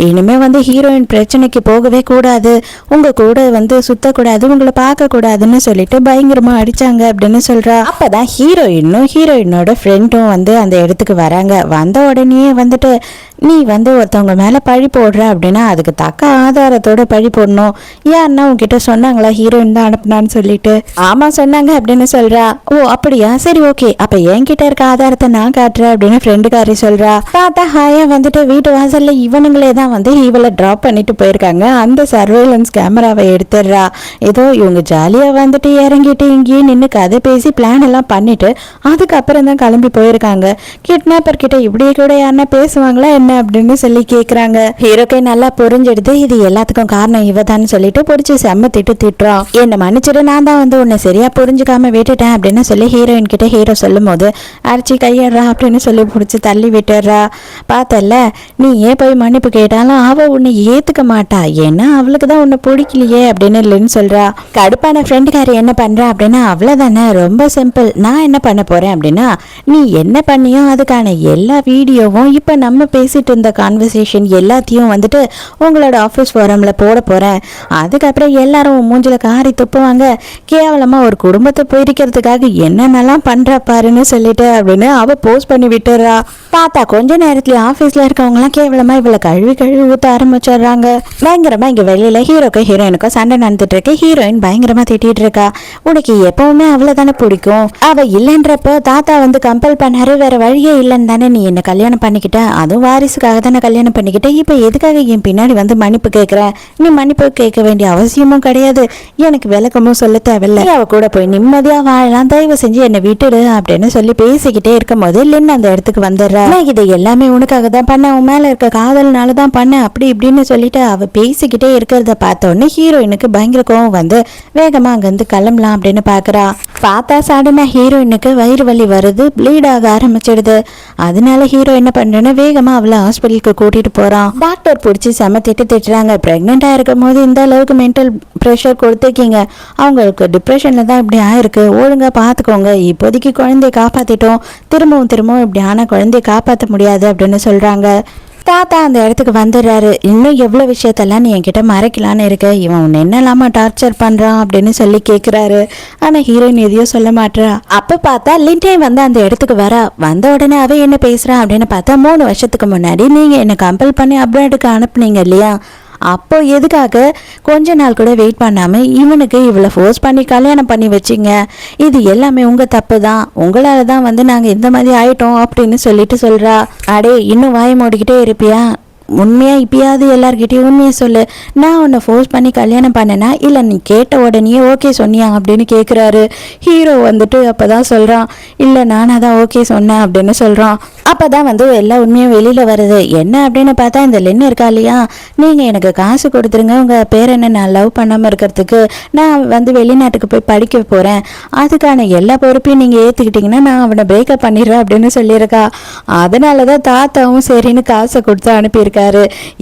Speaker 1: இனிமே வந்து ஹீரோயின் பிரச்சனைக்கு போகவே கூடாது, உங்க கூட வந்து சுத்தக்கூடாது, உங்களை பார்க்க கூடாதுன்னு சொல்லிட்டு பயங்கரமா அடிச்சாங்க அப்படின்னு சொல்றா. அப்பதான் ஹீரோயினும் ஹீரோயினோட ஃப்ரெண்டும் வந்து அந்த இடத்துக்கு வராங்க. வந்த உடனே வந்துட்டு, நீ வந்து ஒருத்தவங்க மேல பழி போடுற அப்படின்னா அதுக்கு தக்க ஆதாரத்தோட பழி போடணும். யாருன்னா உங்ககிட்ட சொன்னாங்களா ஹீரோயின் தான் அனுப்புனான்னு சொல்லிட்டு? ஆமா சொன்னாங்க அப்படின்னு சொல்றா. ஓ அப்படியா, சரி ஓகே, அப்ப என்கிட்ட இருக்க ஆதாரத்தை நான் காட்டுறேன் அப்படின்னு ஃப்ரெண்டுக்காரி சொல்றா. பார்த்தா ஹாயா வந்துட்டு வீட்டு வாசல்ல இவனுங்களே தான் வந்து இவளை டிராப் பண்ணிட்டு போயிருக்காங்க. அந்த சர்வேலன்ஸ் கேமராவை எடுத்துடுறா. ஏதோ இவங்க ஜாலியா வந்துட்டு இறங்கிட்டு இங்கேயே நின்று கதை பேசி பிளான் எல்லாம் பண்ணிட்டு அதுக்கப்புறம் தான் கிளம்பி போயிருக்காங்க. கிட்னாப்பர் கிட்ட இப்படியே கூட யாருன்னா பேசுவாங்களா என்ன அப்படின்னு சொல்லி கேக்குறாங்க. ஹீரோக்கே நல்லா புரிஞ்சிடுது இது எல்லாத்துக்கும் காரணம் இவதான்னு சொல்லிட்டு பிடிச்சி செம்ம திட்டுறான். என்ன மன்னிச்சிட்டு நான் தான் வந்து உன்னை சரியா புரிஞ்சுக்காம விட்டுட்டேன் அப்படின்னு சொல்லி ஹீரோயின் கிட்ட ஹீரோ சொல்லும் போது அரைச்சி கையிடுறா அப்படின்னு சொல்லி பிடிச்சி தள்ளி விட்டுறா. பார்த்தல நீ ஏன் போய் மன்னிப்பு கேட்டாலும் அவ உன்னை ஏத்துக்க மாட்டா, ஏன்னா அவளுக்கு தான் உன்னை பிடிக்கலையே அப்படின்னு இல்லைன்னு சொல்றா. கடுப்பான ஃப்ரெண்டுக்காரி என்ன பண்றா அப்படின்னா அவ்வளவுதானே, ரொம்ப சிம்பிள். நான் என்ன பண்ண போறேன் அப்படின்னா நீ என்ன பண்ணியோ அதுக்கான எல்லா வீடியோவும் இப்ப நம்ம பேசிட்டு இருந்த கான்வர்சேஷன் எல்லாத்தையும் வந்துட்டு உங்களோட ஆஃபீஸ் ஃபோரம்ல போட போறேன். அதுக்கப்புறம் எல்லாரும் மூஞ்சில காரி துப்புவாங்க, கேவலமா ஒரு குடும்பத்தை போயிருக்கிறதுக்காக என்னென்னலாம் பண்றா பாருன்னு சொல்லிட்டு அப்படின்னு அவ போஸ்ட் பண்ணி விட்டுறா. பார்த்தா கொஞ்ச நேரத்துல ஆபீஸ்ல இருக்கவங்க எல்லாம் கேவலமா இவளை கழுவி ஊத்த ஆரம்பிச்சிடுறாங்க. பயங்கரமா இங்க வெளியில ஹீரோக்கும் ஹீரோயினுக்கும் சண்டை நடந்துட்டு இருக்கு. ஹீரோயின் பயங்கரமா திட்டிட்டு இருக்கா. உனக்கு எப்பவுமே அவ்வளவுதானே பிடிக்கும், அவ இல்லைன்றப்போ தாத்தா வந்து கம்பல் பண்ணாரு, வேற வழியே இல்லைன்னு தானே நீ என்ன கல்யாணம் பண்ணிக்கிட்ட, அதுவும் வாரிசுக்காக தானே கல்யாணம் பண்ணிக்கிட்ட, இப்ப எதுக்காக என் பின்னாடி வந்து மன்னிப்பு கேட்கிற? நீ மன்னிப்பு கேட்க வேண்டிய அவசியமும் கிடையாது, எனக்கு விளக்கமும் சொல்ல தேவையில்லை, அவ கூட போய் நிம்மதியா வாழலாம், தயவு செஞ்சு என்னை விட்டுடு அப்படின்னு சொல்லி பேசிக்கிட்டே இருக்கும் போது லின் அந்த இடத்துக்கு வந்துடுறா. நான் இதை எல்லாமே உனக்காக தான் பண்ண, உன் மேல இருக்க காதல்னால தான் பண்ண அப்படி இப்படின்னு சொல்லிட்டு அவ பேசிக்கிட்டே இருக்கிறத பார்த்தோன்னு ஹீரோயினுக்கு பயங்கர கோவம் வந்து வேகமா அங்கிருந்து கிளம்பலாம் அப்படின்னு பாக்குறா. பார்த்தா சடனா ஹீரோயினுக்கு வயிறு வலி வருது, ப்ளீட் ஆக ஆரம்பிச்சிடுது. அதனால ஹீரோ என்ன பண்றேன்னு வேகமா அவளை ஹாஸ்பிட்டலுக்கு கூட்டிட்டு போறான். டாக்டர் பிடிச்சி செம திட்டுறாங்க. பிரெக்னெண்டா இருக்கும் போது இந்த அளவுக்கு மென்டல் ப்ரெஷர் கொடுத்துருக்கீங்க, அவங்களுக்கு டிப்ரெஷன்ல தான் இப்படி ஆயிருக்கு, ஒழுங்கா பாத்துக்கோங்க, இப்போதைக்கு குழந்தைய காப்பாத்திட்டோம், திரும்பவும் இப்படி ஆனா குழந்தைய காப்பாற்ற முடியாது அப்படின்னு சொல்றாங்க. தாத்தா அந்த இடத்துக்கு வந்துடுறாரு. இன்னும் எவ்வளோ விஷயத்தெல்லாம் நீ என்கிட்ட மறைக்கலான்னு இருக்க, இவன் உன்னை என்னெல்லாமா டார்ச்சர் பண்ணுறான் அப்படின்னு சொல்லி கேட்குறாரு. ஆனால் ஹீரோயின் எதையும் சொல்ல மாட்டா. அப்போ பார்த்தா லிண்டே வந்து அந்த இடத்துக்கு வந்த உடனே அவ என்ன பேசுகிறா அப்படின்னு பார்த்தா 3 வருஷத்துக்கு முன்னாடி நீங்கள் என்னை கம்பல் பண்ணி அப்ராடுக்கு அனுப்புனீங்க இல்லையா, அப்போ எதுக்காக கொஞ்ச நாள் கூட வெயிட் பண்ணாம இவனுக்கு இவ்வளோ ஃபோர்ஸ் பண்ணி கல்யாணம் பண்ணி வச்சிங்க, இது எல்லாமே உங்க தப்பு தான், உங்களால தான் வந்து நாங்க இந்த மாதிரி ஆயிட்டோம் அப்படின்னு சொல்லிட்டு சொல்றா. அடே இன்னும் வாயை மூடிக்கிட்டே இருப்பியா, உண்மையா இப்பயாவது எல்லார்கிட்டயும் உண்மையை சொல்லு, நான் உன்னை ஃபோர்ஸ் பண்ணி கல்யாணம் பண்ணனா இல்லை நீ கேட்ட உடனே ஓகே சொன்னியா அப்படின்னு கேட்குறாரு. ஹீரோ வந்துட்டு அப்பதான் சொல்றான், இல்லை நானாக தான் ஓகே சொன்னேன் அப்படின்னு சொல்றான். அப்பதான் வந்து எல்லா உண்மையும் வெளியில வருது. என்ன அப்படின்னு பார்த்தா இந்த லென்னு இருக்கா இல்லையா, நீங்க எனக்கு காசு கொடுத்துருங்க, உங்க பேரனை நான் லவ் பண்ணாம இருக்கிறதுக்கு, நான் வந்து வெளிநாட்டுக்கு போய் படிக்க போறேன், அதுக்கான எல்லா பொறுப்பையும் நீங்க ஏத்துக்கிட்டீங்கன்னா நான் அவனை பிரேக்கப் பண்ணிடுறேன் அப்படின்னு சொல்லியிருக்கா. அதனாலதான் தாத்தாவும் சரின்னு காசை கொடுத்து அனுப்பியிருக்கா.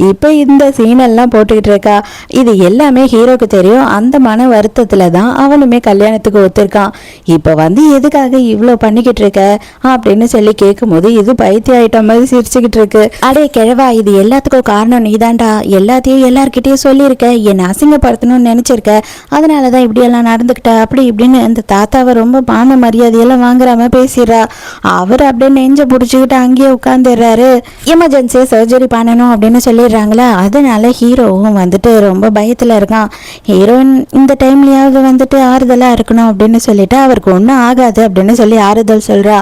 Speaker 1: இப்ப இந்த சீனெல்லாம் போட்டுக்கிட்டு இருக்கா. இது எல்லாமே ஹீரோக்கு தெரியும். அந்த மன வருத்தத்துல தான் அவனுமே கல்யாணத்துக்கு ஒத்துருக்கான். இப்ப வந்து எதுக்காக இவ்வளோ பண்ணிக்கிட்டு இருக்க அப்படின்னு சொல்லி கேட்கும் போது இது பைத்திய ஐட்டம் மாதிரி சிரிச்சுக்கிட்டு இருக்கு. அடே கிழவா, இது எல்லாத்துக்கும் காரணம் நீதான்டா, எல்லாத்தையும் எல்லார்கிட்டயும் சொல்லியிருக்க, என்னை அசிங்கப்படுத்தணும்னு நினைச்சிருக்க, அதனாலதான் இப்படி எல்லாம் நடந்துக்கிட்ட அப்படி இப்படின்னு அந்த தாத்தாவை ரொம்ப மான மரியாதையெல்லாம் வாங்குறாம பேசிடுறா. அவர் அப்படியே நெஞ்ச பிடிச்சிக்கிட்டு அங்கேயே உட்காந்துடுறாரு. எமர்ஜென்சியா சர்ஜரி பண்ணணும் அப்படின்னு சொல்லிடுறாங்களா. அதனால ஹீரோவும் வந்துட்டு ரொம்ப பயத்துல இருக்கான். ஹீரோயின் இந்த டைம்லயாவது வந்துட்டு ஆறுதலா இருக்கணும் அப்படின்னு சொல்லிட்டு அவருக்கு ஒன்றும் ஆகாது அப்படின்னு சொல்லி ஆறுதல் சொல்றா.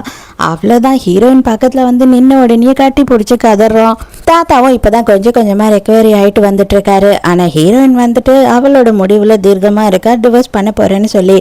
Speaker 1: அவ்வளவுதான், ஹீரோயின் பக்கத்துல வந்து நின்ன உடனே கட்டி பிடிச்சி கதறோம். தாத்தாவும் இப்பதான் கொஞ்சம் கொஞ்சமா ரெக்கவரி ஆயிட்டு வந்துட்டு இருக்காரு. ஆனா ஹீரோயின் வந்துட்டு அவளோட முடிவுல தீர்க்கமா இருக்கா, டிவோர்ஸ் பண்ண போறேன்னு சொல்லி.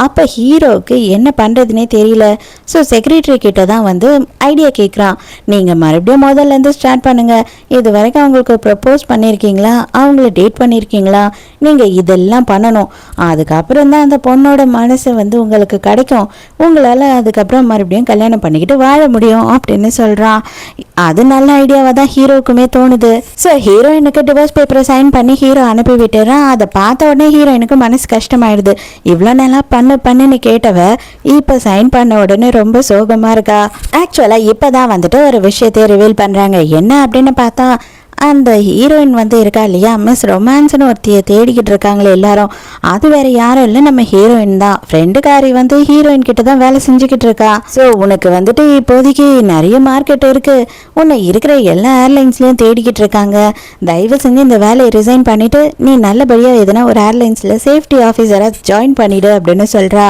Speaker 1: அப்ப ஹீரோவுக்கு என்ன பண்றதுனே தெரியல. ஸோ செக்ரட்டரி கிட்ட தான் வந்து ஐடியா கேட்குறான். நீங்க மறுபடியும் முதல்ல இருந்து ஸ்டார்ட் பண்ணுங்க, இது வரைக்கும் அவங்களுக்கு ப்ரப்போஸ் பண்ணியிருக்கீங்களா, அவங்கள டேட் பண்ணியிருக்கீங்களா, நீங்க இதெல்லாம் பண்ணணும், அதுக்கப்புறம் தான் அந்த பொண்ணோட மனசு வந்து உங்களுக்கு கிடைக்கும், உங்களால அதுக்கப்புறம் மறுபடியும் கல்யாணம் பண்ணிக்கிட்டு வாழ முடியும் அப்படின்னு சொல்றான். அது நல்ல ஐடியாவா தான் ஹீரோக்குமே தோணுது. ஸோ ஹீரோயினுக்கு டிவோர்ஸ் பேப்பரை சைன் பண்ணி ஹீரோ அனுப்பி விட்டுறான். அதை பார்த்த உடனே ஹீரோயினுக்கு மனசு கஷ்டமாயிடுது. இவ்வளோ நல்லா பண்ணுன்னு கேட்டவ இப்ப சைன் பண்ண உடனே ரொம்ப சோகமா இருக்கா. ஆக்சுவலா இப்பதான் வந்துட்டு ஒரு விஷயத்தை ரிவீல் பண்றாங்க. என்ன அப்படின்னு பார்த்தா அந்த ஹீரோயின் வந்து இருக்கா இல்லையா, மிஸ் ரொமான்ஸ்னு ஒருத்தியை தேடிக்கிட்டு இருக்காங்களே எல்லாரும், அது வேற யாரும் இல்லை நம்ம ஹீரோயின் தான். ஃப்ரெண்டுக்காரி வந்து ஹீரோயின் கிட்ட தான் வேலை செஞ்சுக்கிட்டு இருக்கா. ஸோ உனக்கு வந்துட்டு இப்போதைக்கு நிறைய மார்க்கெட் இருக்கு, உன்னை இருக்கிற எல்லா ஏர்லைன்ஸ்லயும் தேடிக்கிட்டு இருக்காங்க, தயவு செஞ்சு இந்த வேலையை ரிசைன் பண்ணிட்டு நீ நல்லபடியா எதுனா ஒரு ஏர்லைன்ஸ்ல சேஃப்டி ஆஃபீஸரா ஜாயின் பண்ணிடு அப்படின்னு சொல்றா.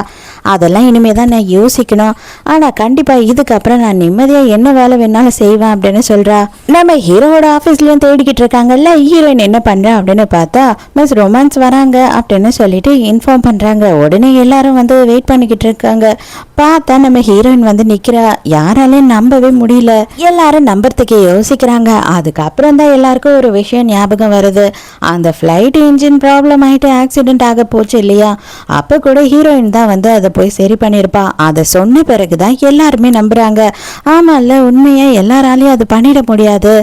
Speaker 1: அதெல்லாம் இனிமே தான் நான் யோசிக்கணும். ஆனால் கண்டிப்பாக இதுக்கப்புறம் நான் நிம்மதியாக என்ன வேலை வேணாலும் செய்வேன் அப்படின்னு சொல்கிறா. நம்ம ஹீரோவோட ஆஃபீஸ்லேயும் தேடிக்கிட்டு இருக்காங்கல்ல, ஹீரோயின் என்ன பண்ணுறா அப்படின்னு பார்த்தா மிஸ் ரொமான்ஸ் வராங்க அப்படின்னு சொல்லிட்டு இன்ஃபார்ம் பண்ணுறாங்க. உடனே எல்லாரும் வந்து வெயிட் பண்ணிக்கிட்டு இருக்காங்க. பார்த்தா நம்ம ஹீரோயின் வந்து நிற்கிறா. யாராலையும் நம்பவே முடியல. எல்லாரும் நம்புறதுக்கு யோசிக்கிறாங்க. அதுக்கப்புறம் தான் எல்லாருக்கும் ஒரு விஷயம் ஞாபகம் வருது. அந்த ஃப்ளைட் இன்ஜின் ப்ராப்ளம் ஆகிட்டு ஆக்சிடென்ட் ஆக போச்சு இல்லையா, அப்போ கூட ஹீரோயின் தான் வந்து அதை போய் சரி பண்ணியிருப்பா. அதை சொன்ன பிறகுதான் எல்லாருமே நம்புறாங்க. ஆமாம்ல, உண்மையா எல்லாராலையும் அது பண்ணிட முடியாது,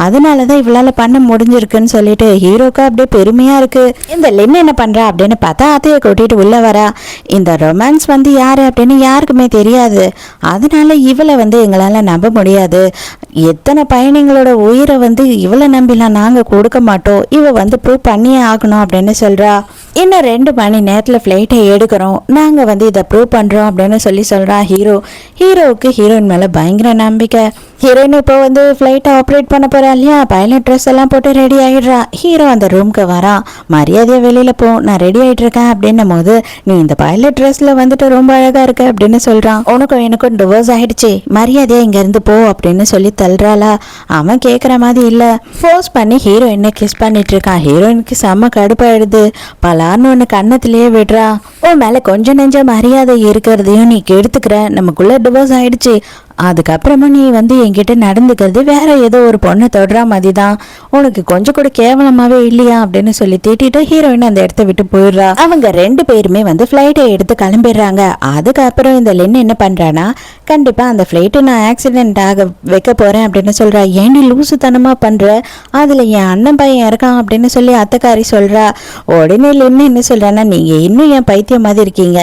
Speaker 1: அதனால தான் இவளால் பண்ண முடிஞ்சிருக்குன்னு சொல்லிட்டு ஹீரோக்கு அப்படியே பெருமையா இருக்கு. இந்த லின் என்ன பண்றா அப்படின்னு பார்த்தா அத்தையை கூட்டிட்டு உள்ள வரா. இந்த ரொமான்ஸ் வந்து யாரு அப்படின்னு யாருக்குமே தெரியாது, அதனால இவளை வந்து எங்களால் நம்ப முடியாது. எத்தனை பயணிகளோட உயிரை வந்து இவளை நம்பிலாம் நாங்கள் கொடுக்க மாட்டோம், இவ வந்து ப்ரூவ் பண்ணியே ஆகணும் அப்படின்னு சொல்றா. இன்னும் 2 மணி நேரத்தில் ஃப்ளைட்டை எடுக்கிறோம், நாங்கள் வந்து இதை ப்ரூவ் பண்ணுறோம் அப்படின்னு சொல்கிறா ஹீரோவுக்கு ஹீரோயின் மேலே பயங்கர நம்பிக்கை. ஹீரோயின் இப்போ வந்து ஃப்ளைட்டை ஆப்ரேட் பண்ண போகிறா இல்லையா, பைலட் ட்ரெஸ் எல்லாம் போட்டு ரெடி ஆகிடுறா. ஹீரோ அந்த ரூமுக்கு வரான். மரியாதையாக வெளியில் போ, நான் ரெடி ஆகிட்டு இருக்கேன் அப்படின்னும் போது, நீ இந்த பைலட் ட்ரெஸ்ஸில் வந்துட்டு ரொம்ப அழகாக இருக்க அப்படின்னு சொல்கிறான். உனக்கும் எனக்கும் டிவோர்ஸ் ஆகிடுச்சு, மரியாதையாக இங்கேருந்து போ அப்படின்னு சொல்லி தள்ளுறாளா. அவன் கேட்குற மாதிரி இல்லை. ஃபோர்ஸ் பண்ணி ஹீரோயினை கிஸ் பண்ணிட்டு இருக்கான். ஹீரோயினுக்கு செம்ம கடுப்பாயிடுது. பலார்னு ஒன்று கன்னத்திலேயே விடுறா. உன் மேலே கொஞ்சம் நெஞ்ச மரியாதை இருக்கிறதையும் நீ கெடுத்துக்கிற, நமக்குள்ளே டிவோர்ஸ் ஆகிடுச்சு, அதுக்கப்புறமா நீ வந்து என்கிட்ட நடந்துக்கிறது வேற ஏதோ ஒரு பொண்ணை தொடுற மாதிரி தான், உனக்கு கொஞ்சம் கூட கேவலமாவே இல்லையா அப்படின்னு சொல்லி திட்டிட்டு ஹீரோயின் அந்த இடத்த விட்டு போயிடுறா. அவங்க 2 பேருமே வந்து ஃப்ளைட்டை எடுத்து கிளம்பிடுறாங்க. அதுக்கப்புறம் இந்த லென் என்ன பண்றானா, கண்டிப்பா அந்த ஃப்ளைட்டை நான் ஆக்சிடென்ட் ஆக வைக்க போறேன் அப்படின்னு சொல்றா. ஏண்டி லூசுத்தனமா பண்ற, அதுல என் அண்ணன் பையன் இருக்கான் அப்படின்னு சொல்லி அத்தைக்காரி சொல்றா. உடனே லென் என்ன சொல்றானா, நீங்க இன்னும் என் பைத்தியம் மாதிரி இருக்கீங்க,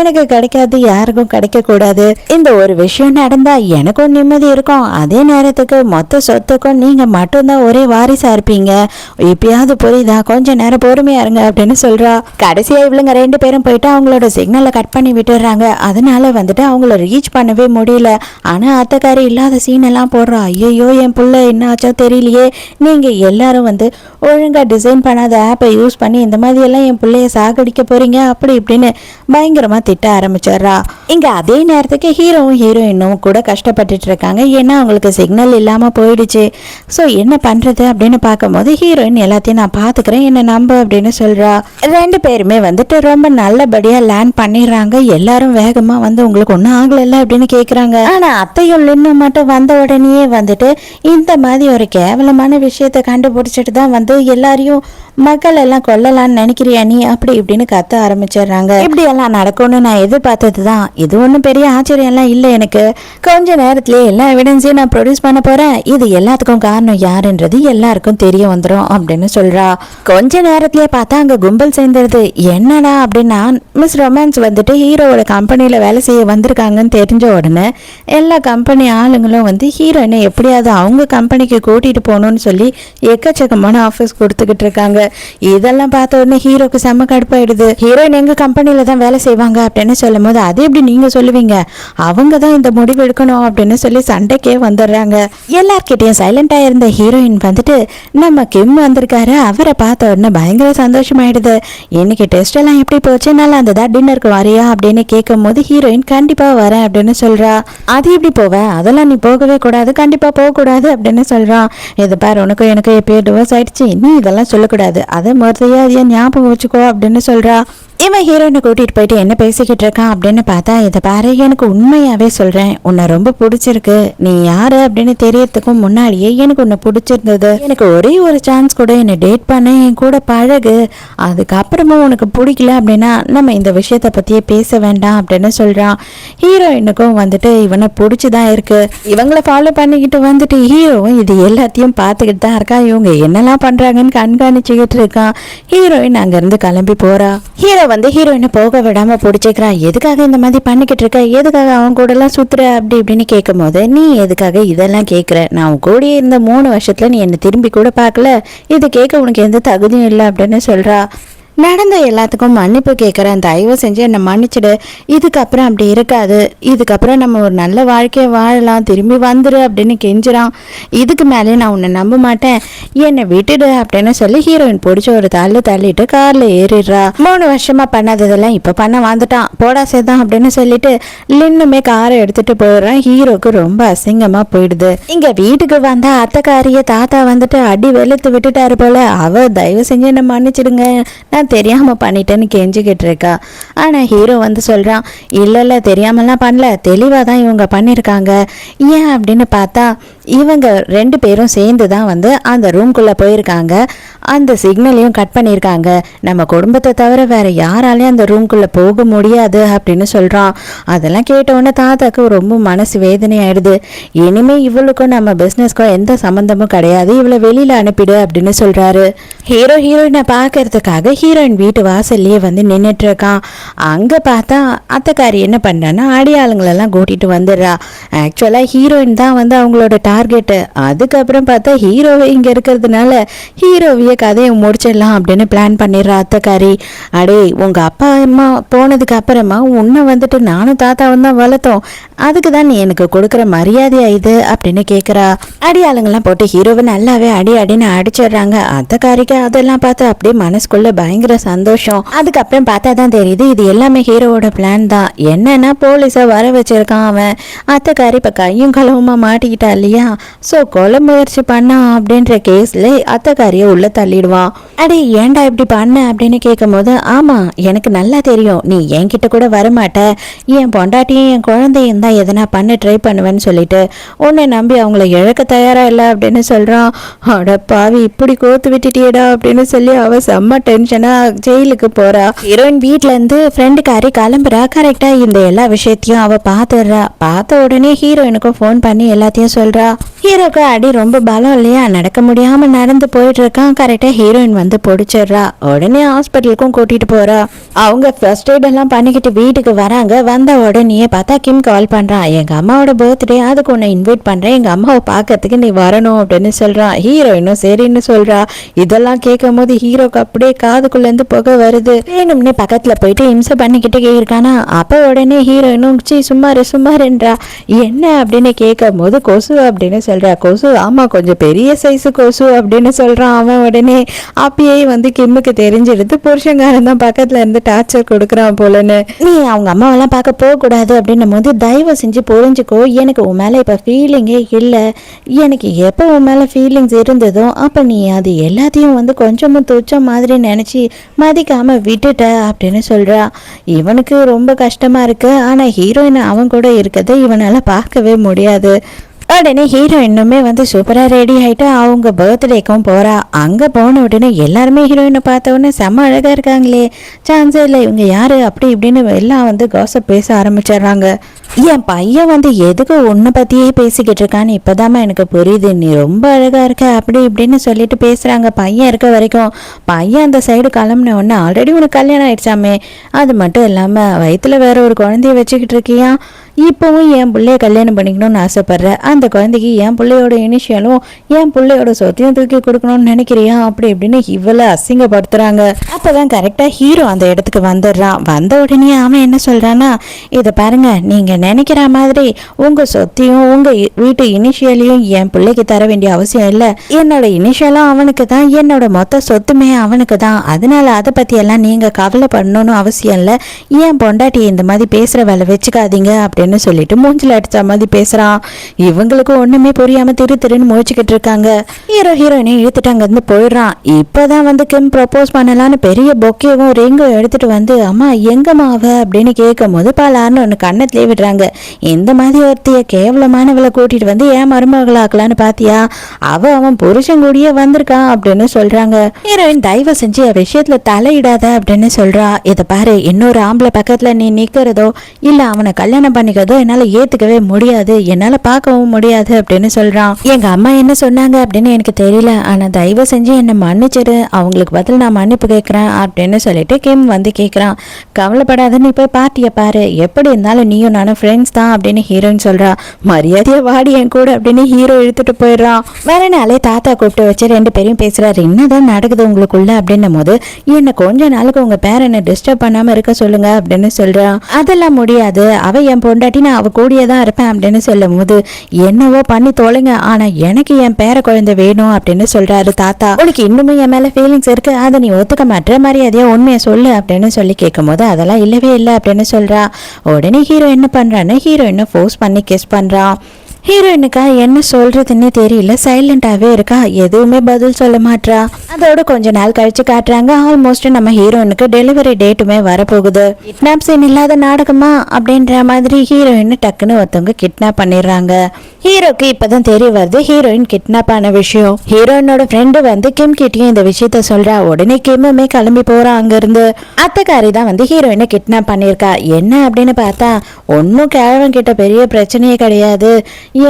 Speaker 1: எனக்கு கிடைக்காது யாருக்கும் கிடைக்க கூடாது, இந்த ஒரு விஷயம் நடந்த எனக்கும் நிம்மதி இருக்கும், அதே நேரத்துக்கு மொத்த சொத்துக்கும் நீங்க மட்டும்தான் ஒரே வாரிசா இருப்பீங்க, இப்பயாவது புரியுதா, கொஞ்ச நேரம் பொறுமையா இருங்க அப்படின்னு சொல்றா. கடைசியா இவளுங்க 2 பேரும் போயிட்டு அவங்களோட சிக்னலை கட் பண்ணி விட்டுறாங்க. அதனால வந்துட்டு அவங்கள ரீச் பண்ணவே முடியல. ஆனா அத்தைக்காரி இல்லாத சீன் எல்லாம் போடுறா. ஐயோ என் புள்ள என்ன ஆச்சோ தெரியலையே, நீங்க எல்லாரும் வந்து ஒழுங்கா டிசைன் பண்ணாத ஆப்பை யூஸ் பண்ணி இந்த மாதிரி எல்லாம் என் பிள்ளைய சாகடிக்க போறீங்க அப்படி இப்படின்னு பயங்கரமா திட்ட ஆரம்பிச்சிடுறா. இங்க அதே நேரத்துக்கு ஹீரோவும் ஹீரோயினும் கூட கஷ்டப்பட்டுட்டு இருக்காங்க. ஏன்னா அவங்களுக்கு சிக்னல் இல்லாம போயிடுச்சு. ஸோ என்ன பண்றது அப்படின்னு பார்க்கும்போது ஹீரோயின் எல்லாத்தையும் நான் பாத்துக்கிறேன், என்ன நம்ப அப்படின்னு சொல்றா. 2 பேருமே வந்துட்டு ரொம்ப நல்லபடியா லேண்ட் பண்ணிடுறாங்க. எல்லாரும் வேகமா வந்து உங்களுக்கு ஒன்றும் ஆகல அப்படின்னு கேக்குறாங்க. ஆனா அத்தையும் லின்னும் மட்டும் வந்த உடனேயே வந்துட்டு இந்த மாதிரி ஒரு கேவலமான விஷயத்த கண்டுபிடிச்சிட்டு தான் வந்து எல்லாரையும் மக்கள் எல்லாம் கொல்லலான்னு நினைக்கிறியா நீ அப்படி இப்படின்னு கத்த ஆரம்பிச்சிடுறாங்க. இப்படி எல்லாம் நடக்கும்னு நான் எதிர்பார்த்தது தான், இது ஒன்றும் பெரிய ஆச்சரியம் எல்லாம் இல்லை எனக்கு. கொஞ்ச நேரத்திலே எல்லா எவிடன்ஸையும் நான் ப்ரொடியூஸ் பண்ண போறேன், இது எல்லாத்துக்கும் காரணம் யாருன்றது எல்லாருக்கும் தெரிய வந்துடும் அப்படின்னு சொல்றா. கொஞ்ச நேரத்திலே பார்த்தா அங்க கும்பல் சேர்ந்துருது. என்னடா அப்படின்னா மிஸ் ரொமான்ஸ் வந்துட்டு ஹீரோவோட கம்பெனியில வேலை செய்ய வந்திருக்காங்கன்னு தெரிஞ்ச உடனே எல்லா கம்பெனி ஆளுங்களும் வந்து ஹீரோயினை எப்படியாவது அவங்க கம்பெனிக்கு கூட்டிட்டு போகணும்னு சொல்லி எக்கச்சக்கமான ஆஃபீஸ் கொடுத்துக்கிட்டு இருக்காங்க. இதெல்லாம் பார்த்த உடனே ஹீரோக்கு செம்ம கடுப்பாயிடுது. ஹீரோயின் எங்க கம்பெனில தான் வேலை செய்வாங்க அப்படின்னு சொல்லும் போது, அது எப்படி நீங்க சொல்லுவீங்க, அவங்க தான் இந்த முடிவு எடுக்கணும் அப்படின்னு சொல்லி சண்டைக்கே வந்துடுறாங்க. எல்லார்கிட்டையும் சைலண்டா இருந்த ஹீரோயின் வந்துட்டு நம்ம கிம் வந்திருக்காரு, அவரை பார்த்த உடனே பயங்கர சந்தோஷமாயிடுது. இன்னைக்கு டெஸ்ட் எல்லாம் எப்படி போச்சு, நல்லா இருந்ததா, டின்னருக்கு வரியா அப்படின்னு கேட்கும் போது ஹீரோயின் கண்டிப்பா வரேன் அப்படின்னு சொல்றா. அது எப்படி போவ, அதெல்லாம் நீ போகவே கூடாது, கண்டிப்பா போக கூடாது அப்படின்னு சொல்றான். இது பாரு, உனக்கு எனக்கு எப்பயோ டிவோர்ஸ் ஆயிடுச்சு, நீ இதெல்லாம் சொல்லக்கூடாது, அதை மொத்தத்தையா ஞாபகம் வச்சுக்கோ அப்படின்னு சொல்றா. இவன் ஹீரோயினை கூட்டிட்டு போயிட்டு என்ன பேசிக்கிட்டு இருக்கான் அப்படின்னு பார்த்தா, இதை பாரு எனக்கு உண்மையாவே சொல்றேன், உன்னை ரொம்ப பிடிச்சிருக்கு, நீ யாரு அப்படின்னு தெரியறதுக்கும் முன்னாடியே எனக்கு உன்னை பிடிச்சிருந்தது, எனக்கு ஒரே ஒரு சான்ஸ் கூட என்னை டேட் பண்ண, என் கூட பழகு, அதுக்கப்புறமா உனக்கு பிடிக்கல அப்படின்னா நம்ம இந்த விஷயத்த பத்தியே பேச வேண்டாம் அப்படின்னு சொல்றான். ஹீரோயினுக்கும் வந்துட்டு இவனை பிடிச்சுதான் இருக்கு. இவங்கள ஃபாலோ பண்ணிக்கிட்டு வந்துட்டு ஹீரோவும் இது எல்லாத்தையும் பார்த்துக்கிட்டு தான் இருக்கா. இவங்க என்னெல்லாம் பண்றாங்கன்னு கண்காணிச்சுக்கிட்டு இருக்கான். ஹீரோயின் அங்க இருந்து கிளம்பி போறா. ஹீரோ வந்து ஹீரோயினை போக விடாம பிடிச்சிக்கிறா. எதுக்காக இந்த மாதிரி பண்ணிக்கிட்டு இருக்க, எதுக்காக அவன் கூட எல்லாம் சுத்துற அப்படி இப்படின்னு கேட்கும் போது, நீ எதுக்காக இதெல்லாம் கேட்குற, நான் உன் கூடயே இருந்த 3 வருஷத்துல நீ என்னை திரும்பி கூட பார்க்கல, இது கேட்க உனக்கு எந்த தகுதியும் இல்லை அப்படின்னு சொல்றா. நடந்த எல்லாத்துக்கும் மன்னிப்பு கேட்குறேன், தயவு செஞ்சு என்னை மன்னிச்சிடு, இதுக்கப்புறம் அப்படி இருக்காது, இதுக்கப்புறம் நம்ம ஒரு நல்ல வாழ்க்கையை வாழலாம், திரும்பி வந்துரு அப்படின்னு கெஞ்சுறான். இதுக்கு மேலே நான் உன்னை நம்ப மாட்டேன், என்னை விட்டுடு அப்படின்னு சொல்லி ஹீரோயின் பிடிச்ச ஒரு தள்ளிட்டு காரில் ஏறிடுறா. 3 வருஷமா பண்ணாததெல்லாம் இப்போ பண்ண வந்துட்டான், போடா சேதான் அப்படின்னு சொல்லிட்டு லின்னுமே காரை எடுத்துட்டு போயிடுறான். ஹீரோக்கு ரொம்ப அசிங்கமா போயிடுது. இங்க வீட்டுக்கு வந்தா அத்தைக்காரிய தாத்தா வந்துட்டு அடி வெளுத்து விட்டுட்டாரு போல. அவ தயவு செஞ்சு என்ன மன்னிச்சிடுங்க, நான் தெரியாம பண்ணிட்டேன்னு கெஞ்சிக்கிட்டு இருக்கா. ஆனா ஹீரோ வந்து சொல்றான், இல்ல தெரியாமலாம் பண்ணல, தெளிவா தான் இவங்க பண்ணிருக்காங்க. ஏன் அப்படின்னு பார்த்தா இவங்க 2 பேரும் சேர்ந்து தான் வந்து அந்த ரூம்குள்ள போயிருக்காங்க, அந்த சிக்னலையும் கட் பண்ணியிருக்காங்க, நம்ம குடும்பத்தை தவிர வேற யாராலையும் அந்த ரூம்குள்ள போக முடியாது அப்படின்னு சொல்றான். அதெல்லாம் கேட்டவுடனே தாத்தாக்கு ரொம்ப மனசு வேதனை ஆயிடுது. இனிமே இவளுக்கும் நம்ம பிசினஸ்க்கும் எந்த சம்பந்தமும் கிடையாது, இவளை வெளியில அனுப்பிடு அப்படின்னு சொல்றாரு. ஹீரோயினை பார்க்கறதுக்காக ஹீரோயின் வீட்டு வாசல்லையே வந்து நின்றுட்டு இருக்கான். அங்கே பார்த்தா அத்தைக்காரி என்ன பண்ணுறான்னா அடியாளுங்களெல்லாம் கூட்டிகிட்டு வந்துடுறா. ஆக்சுவலாக ஹீரோயின் தான் வந்து அவங்களோட டார்கெட்டு. அதுக்கப்புறம் பார்த்தா ஹீரோவை இங்கே இருக்கிறதுனால ஹீரோவையே கதையை முடிச்சிடலாம் அப்படின்னு பிளான் பண்ணிடுறா அத்தைக்காரி. அடே, உங்கள் அப்பா அம்மா போனதுக்கு அப்புறமா உன்னை வந்துட்டு நானும் தாத்தாவும் தான் வளர்த்தோம், அதுக்கு தான் நீ எனக்கு கொடுக்குற மரியாதையா இது அப்படின்னு கேட்குறா. அடியாளுங்கெல்லாம் போட்டு ஹீரோவை நல்லாவே அடின்னு அடிச்சிடுறாங்க. அத்தைக்காரிக்கு அதெல்லாம் பார்த்து அப்படியே மனசுக்குள்ள பயங்கர சந்தோஷம். அதுக்கப்புறம் பார்த்தா தான் தெரியுது இது எல்லாமே ஹீரோவோட பிளான் தான். என்னன்னா போலீஸை வர வச்சிருக்கான் அவன். அத்தைக்காரி இப்போ கையும் களவுமா மாட்டிக்கிட்டா இல்லையா, ஸோ கொலை முயற்சி பண்ணான் அப்படின்ற கேஸ்ல அத்தைக்காரியை உள்ள தள்ளிடுவான். அடே ஏன்டா இப்படி பண்ண அப்படின்னு கேட்கும் போது, ஆமா எனக்கு நல்லா தெரியும் நீ என்கிட்ட கூட வரமாட்ட, என் பொண்டாட்டியும் என் குழந்தையும் தான் எதனா பண்ண ட்ரை பண்ணுவேன்னு சொல்லிட்டு உன்னை நம்பி அவங்கள இழக்க தயாரா இல்லை அப்படின்னு சொல்றான். அட பாவி, இப்படி கோத்து விட்டுட்டியடா அப்படின்னு சொல்லி அவ செம்ம டென்ஷனா ஜெயிலுக்கு போறா. ஹீரோயின் வீட்ல இருந்து ஃப்ரெண்டுக்காரி கிளம்புறா. கரெக்டா இந்த எல்லா விஷயத்தையும் அவ பாத்துடுறா. பார்த்த உடனே ஹீரோயினுக்கும் ஃபோன் பண்ணி எல்லாத்தையும் சொல்றா. ஹீரோக்கு அடி ரொம்ப பலம் இல்லையா, நடக்க முடியாம நடந்து போயிட்டு இருக்கான். கரெக்டா ஹீரோயின் வந்து பிடிச்சிடுறா. உடனே ஹாஸ்பிட்டலுக்கும் கூட்டிட்டு போறா. அவங்க ஃபர்ஸ்ட் எய்ட் எல்லாம் பண்ணிக்கிட்டு வீட்டுக்கு வராங்க. வந்த உடனே பார்த்தா கிம் கால் பண்றான், எங்க அம்மாவோட பர்த்டே, அதுக்கு உன்னை இன்வைட் பண்றேன், எங்க அம்மாவை பார்க்கறதுக்கு நீ வரணும் அப்படின்னு சொல்றான். ஹீரோயினும் சரின்னு சொல்றா. இதெல்லாம் கேட்கும் போது ஹீரோக்கு அப்படியே காதுக்குள்ள இருந்து புகை வருது. வேணும்னே பக்கத்துல போயிட்டு இம்சை பண்ணிக்கிட்டே இருக்கானா. அப்ப உடனே ஹீரோயினும் சும்மாருன்றா. என்ன அப்படின்னு கேட்கும் போது கொசு அப்படின்னு சொல்றா. கொசு, ஆமா கொஞ்சம் பெரிய சைஸு கொசு அப்படின்னு சொல்றான் அவன். உடனே அப்பயே வந்து கிம்முக்கு தெரிஞ்சிடுது புருஷங்காரன் தான் பக்கத்துல இருந்து டார்ச்சர் கொடுக்குறான் போலன்னு. நீ அவங்க அம்மாவெல்லாம் பார்க்க போக கூடாது அப்படின்னும் போது, தயவு செஞ்சு புரிஞ்சுக்கோ, எனக்கு உன் மேல இப்ப ஃபீலிங்கே இல்லை, எனக்கு எப்போ உன் மேல ஃபீலிங்ஸ் இருந்ததோ அப்ப நீ அது எல்லாத்தையும் வந்து கொஞ்சமும் துச்சம் மாதிரி நினைச்சு மதிக்காம விட்டுட்ட அப்படின்னு சொல்றா. இவனுக்கு ரொம்ப கஷ்டமா இருக்கு. ஆனா ஹீரோயின் அவன் கூட இருக்கிறத இவனால பார்க்கவே முடியாது. உடனே ஹீரோயினுமே வந்து சூப்பராக ரெடி ஆகிட்டு அவங்க பர்த்டேக்கும் போகிறா. அங்கே போன உடனே எல்லாருமே ஹீரோயினை பார்த்த உடனே செம்ம அழகாக இருக்காங்களே, சான்ஸே இல்லை, இவங்க யார் அப்படி இப்படின்னு எல்லாம் வந்து காசப் பேச ஆரம்பிச்சிடுறாங்க. என் பையன் வந்து எதுக்கு உன்னை பற்றியே பேசிக்கிட்டு இருக்கான்னு இப்போதாம்மா எனக்கு புரியுது, நீ ரொம்ப அழகாக இருக்க அப்படி இப்படின்னு சொல்லிட்டு பேசுகிறாங்க. பையன் இருக்க வரைக்கும் பையன் அந்த சைடு கிளம்புன உடனே ஆல்ரெடி உனக்கு கல்யாணம் ஆயிடுச்சாமே, அது மட்டும் இல்லாமல் வயிற்றுல வேற ஒரு குழந்தைய வச்சுக்கிட்டு இருக்கியா, இப்போவும் என் பிள்ளைய கல்யாணம் பண்ணிக்கணும்னு ஆசைப்படுற, அந்த குழந்தைக்கு என் பிள்ளையோட இனிஷியலும் என் பிள்ளையோட சொத்தையும் தூக்கி கொடுக்கணும்னு நினைக்கிறியா அப்படி இப்படின்னு இவ்வளோ அசிங்கப்படுத்துறாங்க. அப்போதான் கரெக்டாக ஹீரோ அந்த இடத்துக்கு வந்துடுறான். வந்த உடனே அவன் என்ன சொல்றான்னா, இதை பாருங்க, நீங்க நினைக்கிற மாதிரி உங்க சொத்தையும் உங்க வீட்டு இனிஷியலையும் என் பிள்ளைக்கு தர வேண்டிய அவசியம் இல்லை. என்னோட இனிஷியலும் அவனுக்கு தான், என்னோட மொத்த சொத்துமே அவனுக்கு தான், அதனால அதை பத்தி எல்லாம் நீங்க கவலைப்படணும்னு அவசியம் இல்லை. ஏன் பொண்டாட்டி இந்த மாதிரி பேசுற வேலை வச்சுக்காதீங்க அப்படின்னு சொல்லிட்டு மூஞ்சில அடிச்ச மாதிரி பேசுறான். இவங்களுக்கு ஒண்ணுமே புரியாம திருன்னு முயற்சிக்கிட்டு இருக்காங்க. ஹீரோயினை இழுத்துட்டு அங்க இருந்து போயிடுறான். இப்பதான் வந்து கிம் ப்ரப்போஸ் பண்ணலான்னு பெரிய பொக்கேவும் ரிங்கும் எடுத்துட்டு வந்து, அம்மா எங்கம்மா அவ அப்படின்னு கேட்கும் போது பலார்னு ஒண்ணு கண்ணத்திலே விடுறாங்க. இந்த மாதிரி ஒருத்தைய கேவலமானவளை கூட்டிட்டு வந்து ஏன் மருமகளாக்கலான்னு பாத்தியா, அவன் புருஷன் கூடயே வந்திருக்கான் அப்படின்னு சொல்றாங்க. ஹீரோயின் தயவு செஞ்சு விஷயத்துல தலையிடாத அப்படின்னு சொல்றா. இதை பாரு, இன்னொரு ஆம்பளை பக்கத்துல நீ நிக்கிறதோ இல்ல அவனை கல்யாணம் பண்ணி பண்ணிக்கிறதோ என்னால் ஏற்றுக்கவே முடியாது, என்னால் பார்க்கவும் முடியாது அப்படின்னு சொல்கிறான். எங்கள் அம்மா என்ன சொன்னாங்க அப்படின்னு எனக்கு தெரியல, ஆனால் தயவு செஞ்சு என்னை மன்னிச்சிடு, அவங்களுக்கு பதில் நான் மன்னிப்பு கேட்குறேன் அப்படின்னு சொல்லிட்டு கிம் வந்து கேட்குறான். கவலைப்படாத, நீ போய் பார்ட்டியை பாரு, எப்படி இருந்தாலும் நீயும் நானும் ஃப்ரெண்ட்ஸ் தான் அப்படின்னு ஹீரோயின் சொல்கிறா. மரியாதையை வாடி என் கூட அப்படின்னு ஹீரோ இழுத்துட்டு போயிடுறான். வேற நாளே தாத்தா கூப்பிட்டு வச்சு ரெண்டு பேரும் பேசுகிறாரு. என்னதான் நடக்குது உங்களுக்குள்ள அப்படின்னும் போது, என்னை கொஞ்ச நாளுக்கு உங்கள் பேரனை டிஸ்டர்ப் பண்ணாமல் இருக்க சொல்லுங்க அப்படின்னு சொல்கிறான். அதெல்லாம் முடியாது, அவ என் பொண்டாட்டி, நான் அவ கூடியே தான் இருப்பேன் அப்படின்னு சொல்லும் போது, என்னவோ பண்ணி தோலைங்க, ஆனால் எனக்கு என் பேர குழந்தை வேணும் அப்படின்னு சொல்கிறாரு தாத்தா. உனக்கு இன்னுமே என் மேலே ஃபீலிங்ஸ் இருக்கு, அதை நீ ஒத்துக்க மாட்டேற, மரியாதையா உண்மையை சொல்லு அப்படின்னு சொல்லி கேட்கும் போது, அதெல்லாம் இல்லவே இல்லை அப்படின்னு சொல்கிறா. உடனே ஹீரோ என்ன பண்ணுறான்னு ஹீரோயினை ஃபோர்ஸ் பண்ணி கிஸ் பண்ணுறான். ஹீரோயினுக்கா என்ன சொல்றதுன்னே தெரியல, சைலண்டாவே இருக்கா, எதுவுமே பதில் சொல்ல மாட்டா. அதோட கொஞ்ச நாள் கழிச்சு காட்டுறாங்க, ஆல்மோஸ்ட் நம்ம ஹீரோயினுக்கு டெலிவரி டேட்டுமே வரப்போகுது. கிட்னாப் சீன் இல்லாத நாடகமா அப்படின்ற மாதிரி ஹீரோயின் டக்குன்னு ஒருத்தவங்க கிட்னாப் பண்ணிடுறாங்க. ஹீரோக்கு இப்பதான் தெரிய வருது ஹீரோயின் கிட்னாப் ஆன விஷயம். ஹீரோயினோட ஃப்ரெண்டு வந்து கிம் கிட்டயும் இந்த விஷயத்த சொல்றா. உடனே கிம்முமே கிளம்பி போறான் அங்க இருந்து. அத்தைக்காரி தான் வந்து ஹீரோயினை கிட்னாப் பண்ணியிருக்கா. என்ன அப்படின்னு பார்த்தா, ஒன்னும் கிழவன் கிட்ட பெரிய பிரச்சனையே கிடையாது,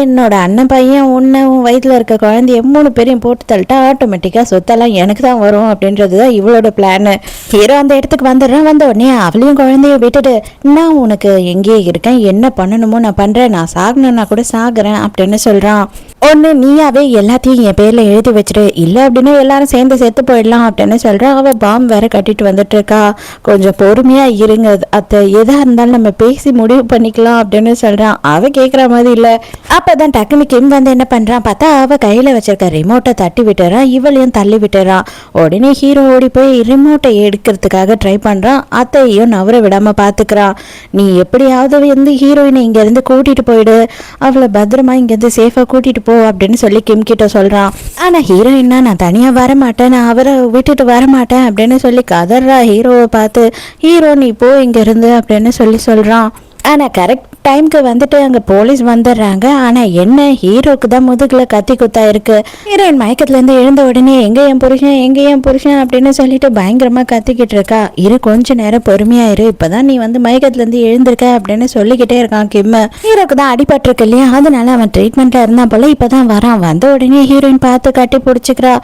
Speaker 1: என்னோட அண்ணன் பையன் உன்னை உன் வயிற்றுல இருக்க குழந்தைய 3 பேரையும் போட்டு தள்ளிட்டா ஆட்டோமேட்டிக்காக சொத்தெல்லாம் எனக்கு தான் வரும் அப்படின்றது தான் இவளோட பிளானு. ஹீரோ அந்த இடத்துக்கு வந்துடுறான். வந்த உடனே அவளையும் குழந்தைய விட்டுட்டு, நான் உனக்கு எங்கேயே இருக்கேன், என்ன பண்ணணுமோ நான் பண்ணுறேன், நான் சாகணும்னா கூட சாகுறேன் அப்படின்னு சொல்கிறான். ஒன்று நீயாவே எல்லாத்தையும் என் பேரில் எழுதி வச்சுட்டு, இல்லை அப்படின்னா எல்லாரும் சேர்ந்து செத்து போயிடலாம் அப்படின்னு சொல்கிறான். அவள் பாம் வேற கட்டிட்டு வந்துட்டு இருக்கா. கொஞ்சம் பொறுமையாக இருங்க அத்தை, எதாக இருந்தாலும் நம்ம பேசி முடிவு பண்ணிக்கலாம் அப்படின்னு சொல்கிறான். அவள் கேட்குற மாதிரி இல்லை. அப்பதான் டக்குனு கிம் வந்து என்ன பண்றான் பார்த்தா, அவ கையில வச்சிருக்க ரிமோட்டை தட்டி விட்டுறான், இவளையும் தள்ளி விட்டுறான். உடனே ஹீரோ ஓடி போய் ரிமோட்டை எடுக்கிறதுக்காக ட்ரை பண்றான். அத்தையும் நவர விடாம பாத்துக்கிறான். நீ எப்படியாவது வந்து ஹீரோயினை இங்க இருந்து கூட்டிட்டு போயிடு, அவளை பத்திரமா இங்க இருந்து சேஃபா கூட்டிட்டு போ அப்படின்னு சொல்லி கிம் கிட்ட சொல்றான். ஆனா ஹீரோயின்னா, நான் தனியா வரமாட்டேன், நான் அவரை விட்டுட்டு வரமாட்டேன் அப்படின்னு சொல்லி கதறா ஹீரோவை பார்த்து. ஹீரோ நீ போ இங்க இருந்து அப்படின்னு சொல்லி சொல்றான். ஆனால் கரெக்ட் டைமுக்கு வந்துட்டு அங்கே போலீஸ் வந்துடுறாங்க. ஆனால் என்ன, ஹீரோக்கு தான் முதுகில் கத்தி குத்தா இருக்கு. ஹீரோயின் மயக்கத்துலேருந்து எழுந்த உடனே எங்கே என் புருஷன், எங்கே என் புருஷன் அப்படின்னு சொல்லிட்டு பயங்கரமாக கத்திக்கிட்டு இருக்கா. கொஞ்ச நேரம் பொறுமையாயிரு, இப்போதான் நீ வந்து மயக்கத்துலேருந்து எழுந்திருக்க அப்படின்னு சொல்லிக்கிட்டே இருக்கான் கிம். ஹீரோக்கு தான் அடிபட்டிருக்கு இல்லையா, அதனால அவன் ட்ரீட்மெண்ட்டில் இருந்தான் போல, இப்போதான் வரான். வந்த உடனே ஹீரோயின் பார்த்து கட்டி பிடிச்சிக்கிறா.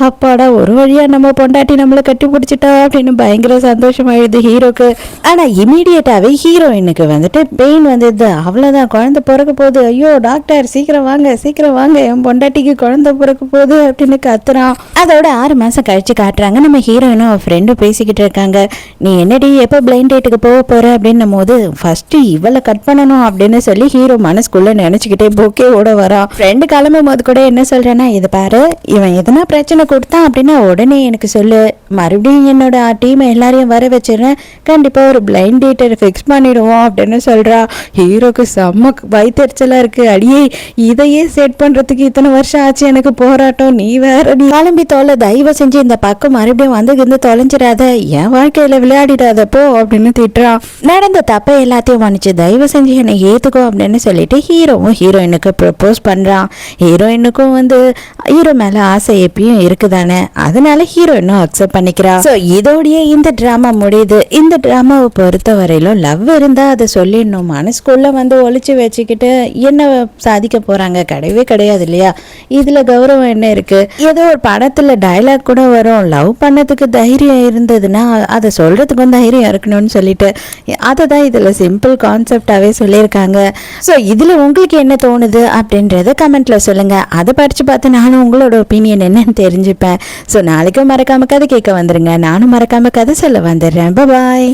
Speaker 1: அப்பாடா, ஒரு வழியாக நம்ம பொண்டாட்டி நம்மளை கட்டி பிடிச்சிட்டா அப்படின்னு பயங்கர சந்தோஷமாயிடுது ஹீரோக்கு. ஆனால் இமீடியட்டாகவே ஹீரோயினுக்கு வந்துட்டு பெயின் வந்தது. அவ்வளோதான், குழந்தை பிறக்க போகுது, ஐயோ டாக்டர் சீக்கிரம் வாங்க சீக்கிரம் வாங்க, என் பொண்டாட்டிக்கு குழந்தை பிறக்க போகுது அப்படின்னு கத்துறான். அதோட 6 மாதம் கழிச்சு காட்டுறாங்க. நம்ம ஹீரோயினும் ஃப்ரெண்டும் பேசிக்கிட்டு இருக்காங்க. நீ என்னடி எப்போ பிளைண்ட் டேட்டுக்கு போக போற அப்படின்னும் போது, ஃபர்ஸ்ட் இவளை கட் பண்ணணும் அப்படின்னு சொல்லி ஹீரோ மனசுக்குள்ள நினைச்சுக்கிட்டே போக்கே ஓட வரான். ஃப்ரெண்டு கிளம்பும் போது கூட என்ன சொல்றேன்னா, இது பாரு, இவன் எதனா பிரச்சனை கொடுத்தான் அப்படின்னா உடனே எனக்கு சொல்லு, மறுபடியும் என்னோட டீமை எல்லாரையும் வர வச்சிடறேன், கண்டிப்பா ஒரு பிளைண்ட் டேட்டை ஃபிக்ஸ் பண்ணிடுவோம் அப்படின்னு சொல்றா. ஹீரோக்கு செம்ம வயிற்றுச்சலா இருக்கு. அடியே, இதையே செட் பண்றதுக்கு இத்தனை வருஷம் ஆச்சு எனக்கு போராட்டம், நீ வேற நீ கிளம்பி தோலை, தயவு செஞ்சு இந்த பக்கம் மறுபடியும் வந்து தொலைஞ்சிடாத, என் வாழ்க்கையில விளையாடிடாதப்போ அப்படின்னு திட்டுறான். நடந்த தப்ப எல்லாத்தையும் மன்னிச்சு தயவு செஞ்சு என்னை ஏத்துக்கோ அப்படின்னு சொல்லிட்டு ஹீரோவும் ஹீரோயினுக்கு ப்ரப்போஸ் பண்றான். ஹீரோயினுக்கும் வந்து ஹீரோ மேல ஆசை எப்பயும் இருக்குதானே, அதனால ஹீரோயினும் அக்செப்ட் பண்ணிக்கிறா. ஸோ இதோடய இந்த டிராமா முடியுது. இந்த டிராமாவை பொறுத்த வரையிலும் லவ் இருந்தா அதை சொல்லிடணும், மனசுக்குள்ள வந்து ஒழிச்சு வச்சுக்கிட்டு என்ன சாதிக்க போறாங்க, கிடையவே கிடையாது இல்லையா. இதுல கௌரவம் என்ன இருக்கு. ஏதோ ஒரு படத்துல டைலாக் கூட வரும், லவ் பண்ணதுக்கு தைரியம் இருந்ததுன்னா அதை சொல்றதுக்கும் தைரியம் இருக்கணும்னு சொல்லிட்டு, அதை தான் இதுல சிம்பிள் கான்செப்டாவே சொல்லியிருக்காங்க. ஸோ இதுல உங்களுக்கு என்ன தோணுது அப்படின்றத கமெண்ட்ல சொல்லுங்க. அதை படிச்சு பார்த்து நானும் உங்களோட ஒப்பீனியன் என்னன்னு தெரிஞ்சுப்பேன். ஸோ நாளைக்கும் மறக்காம கதை கேட்க வந்துருங்க, நானும் மறக்காம கதை சொல்ல வந்துடுறேன். பாய்.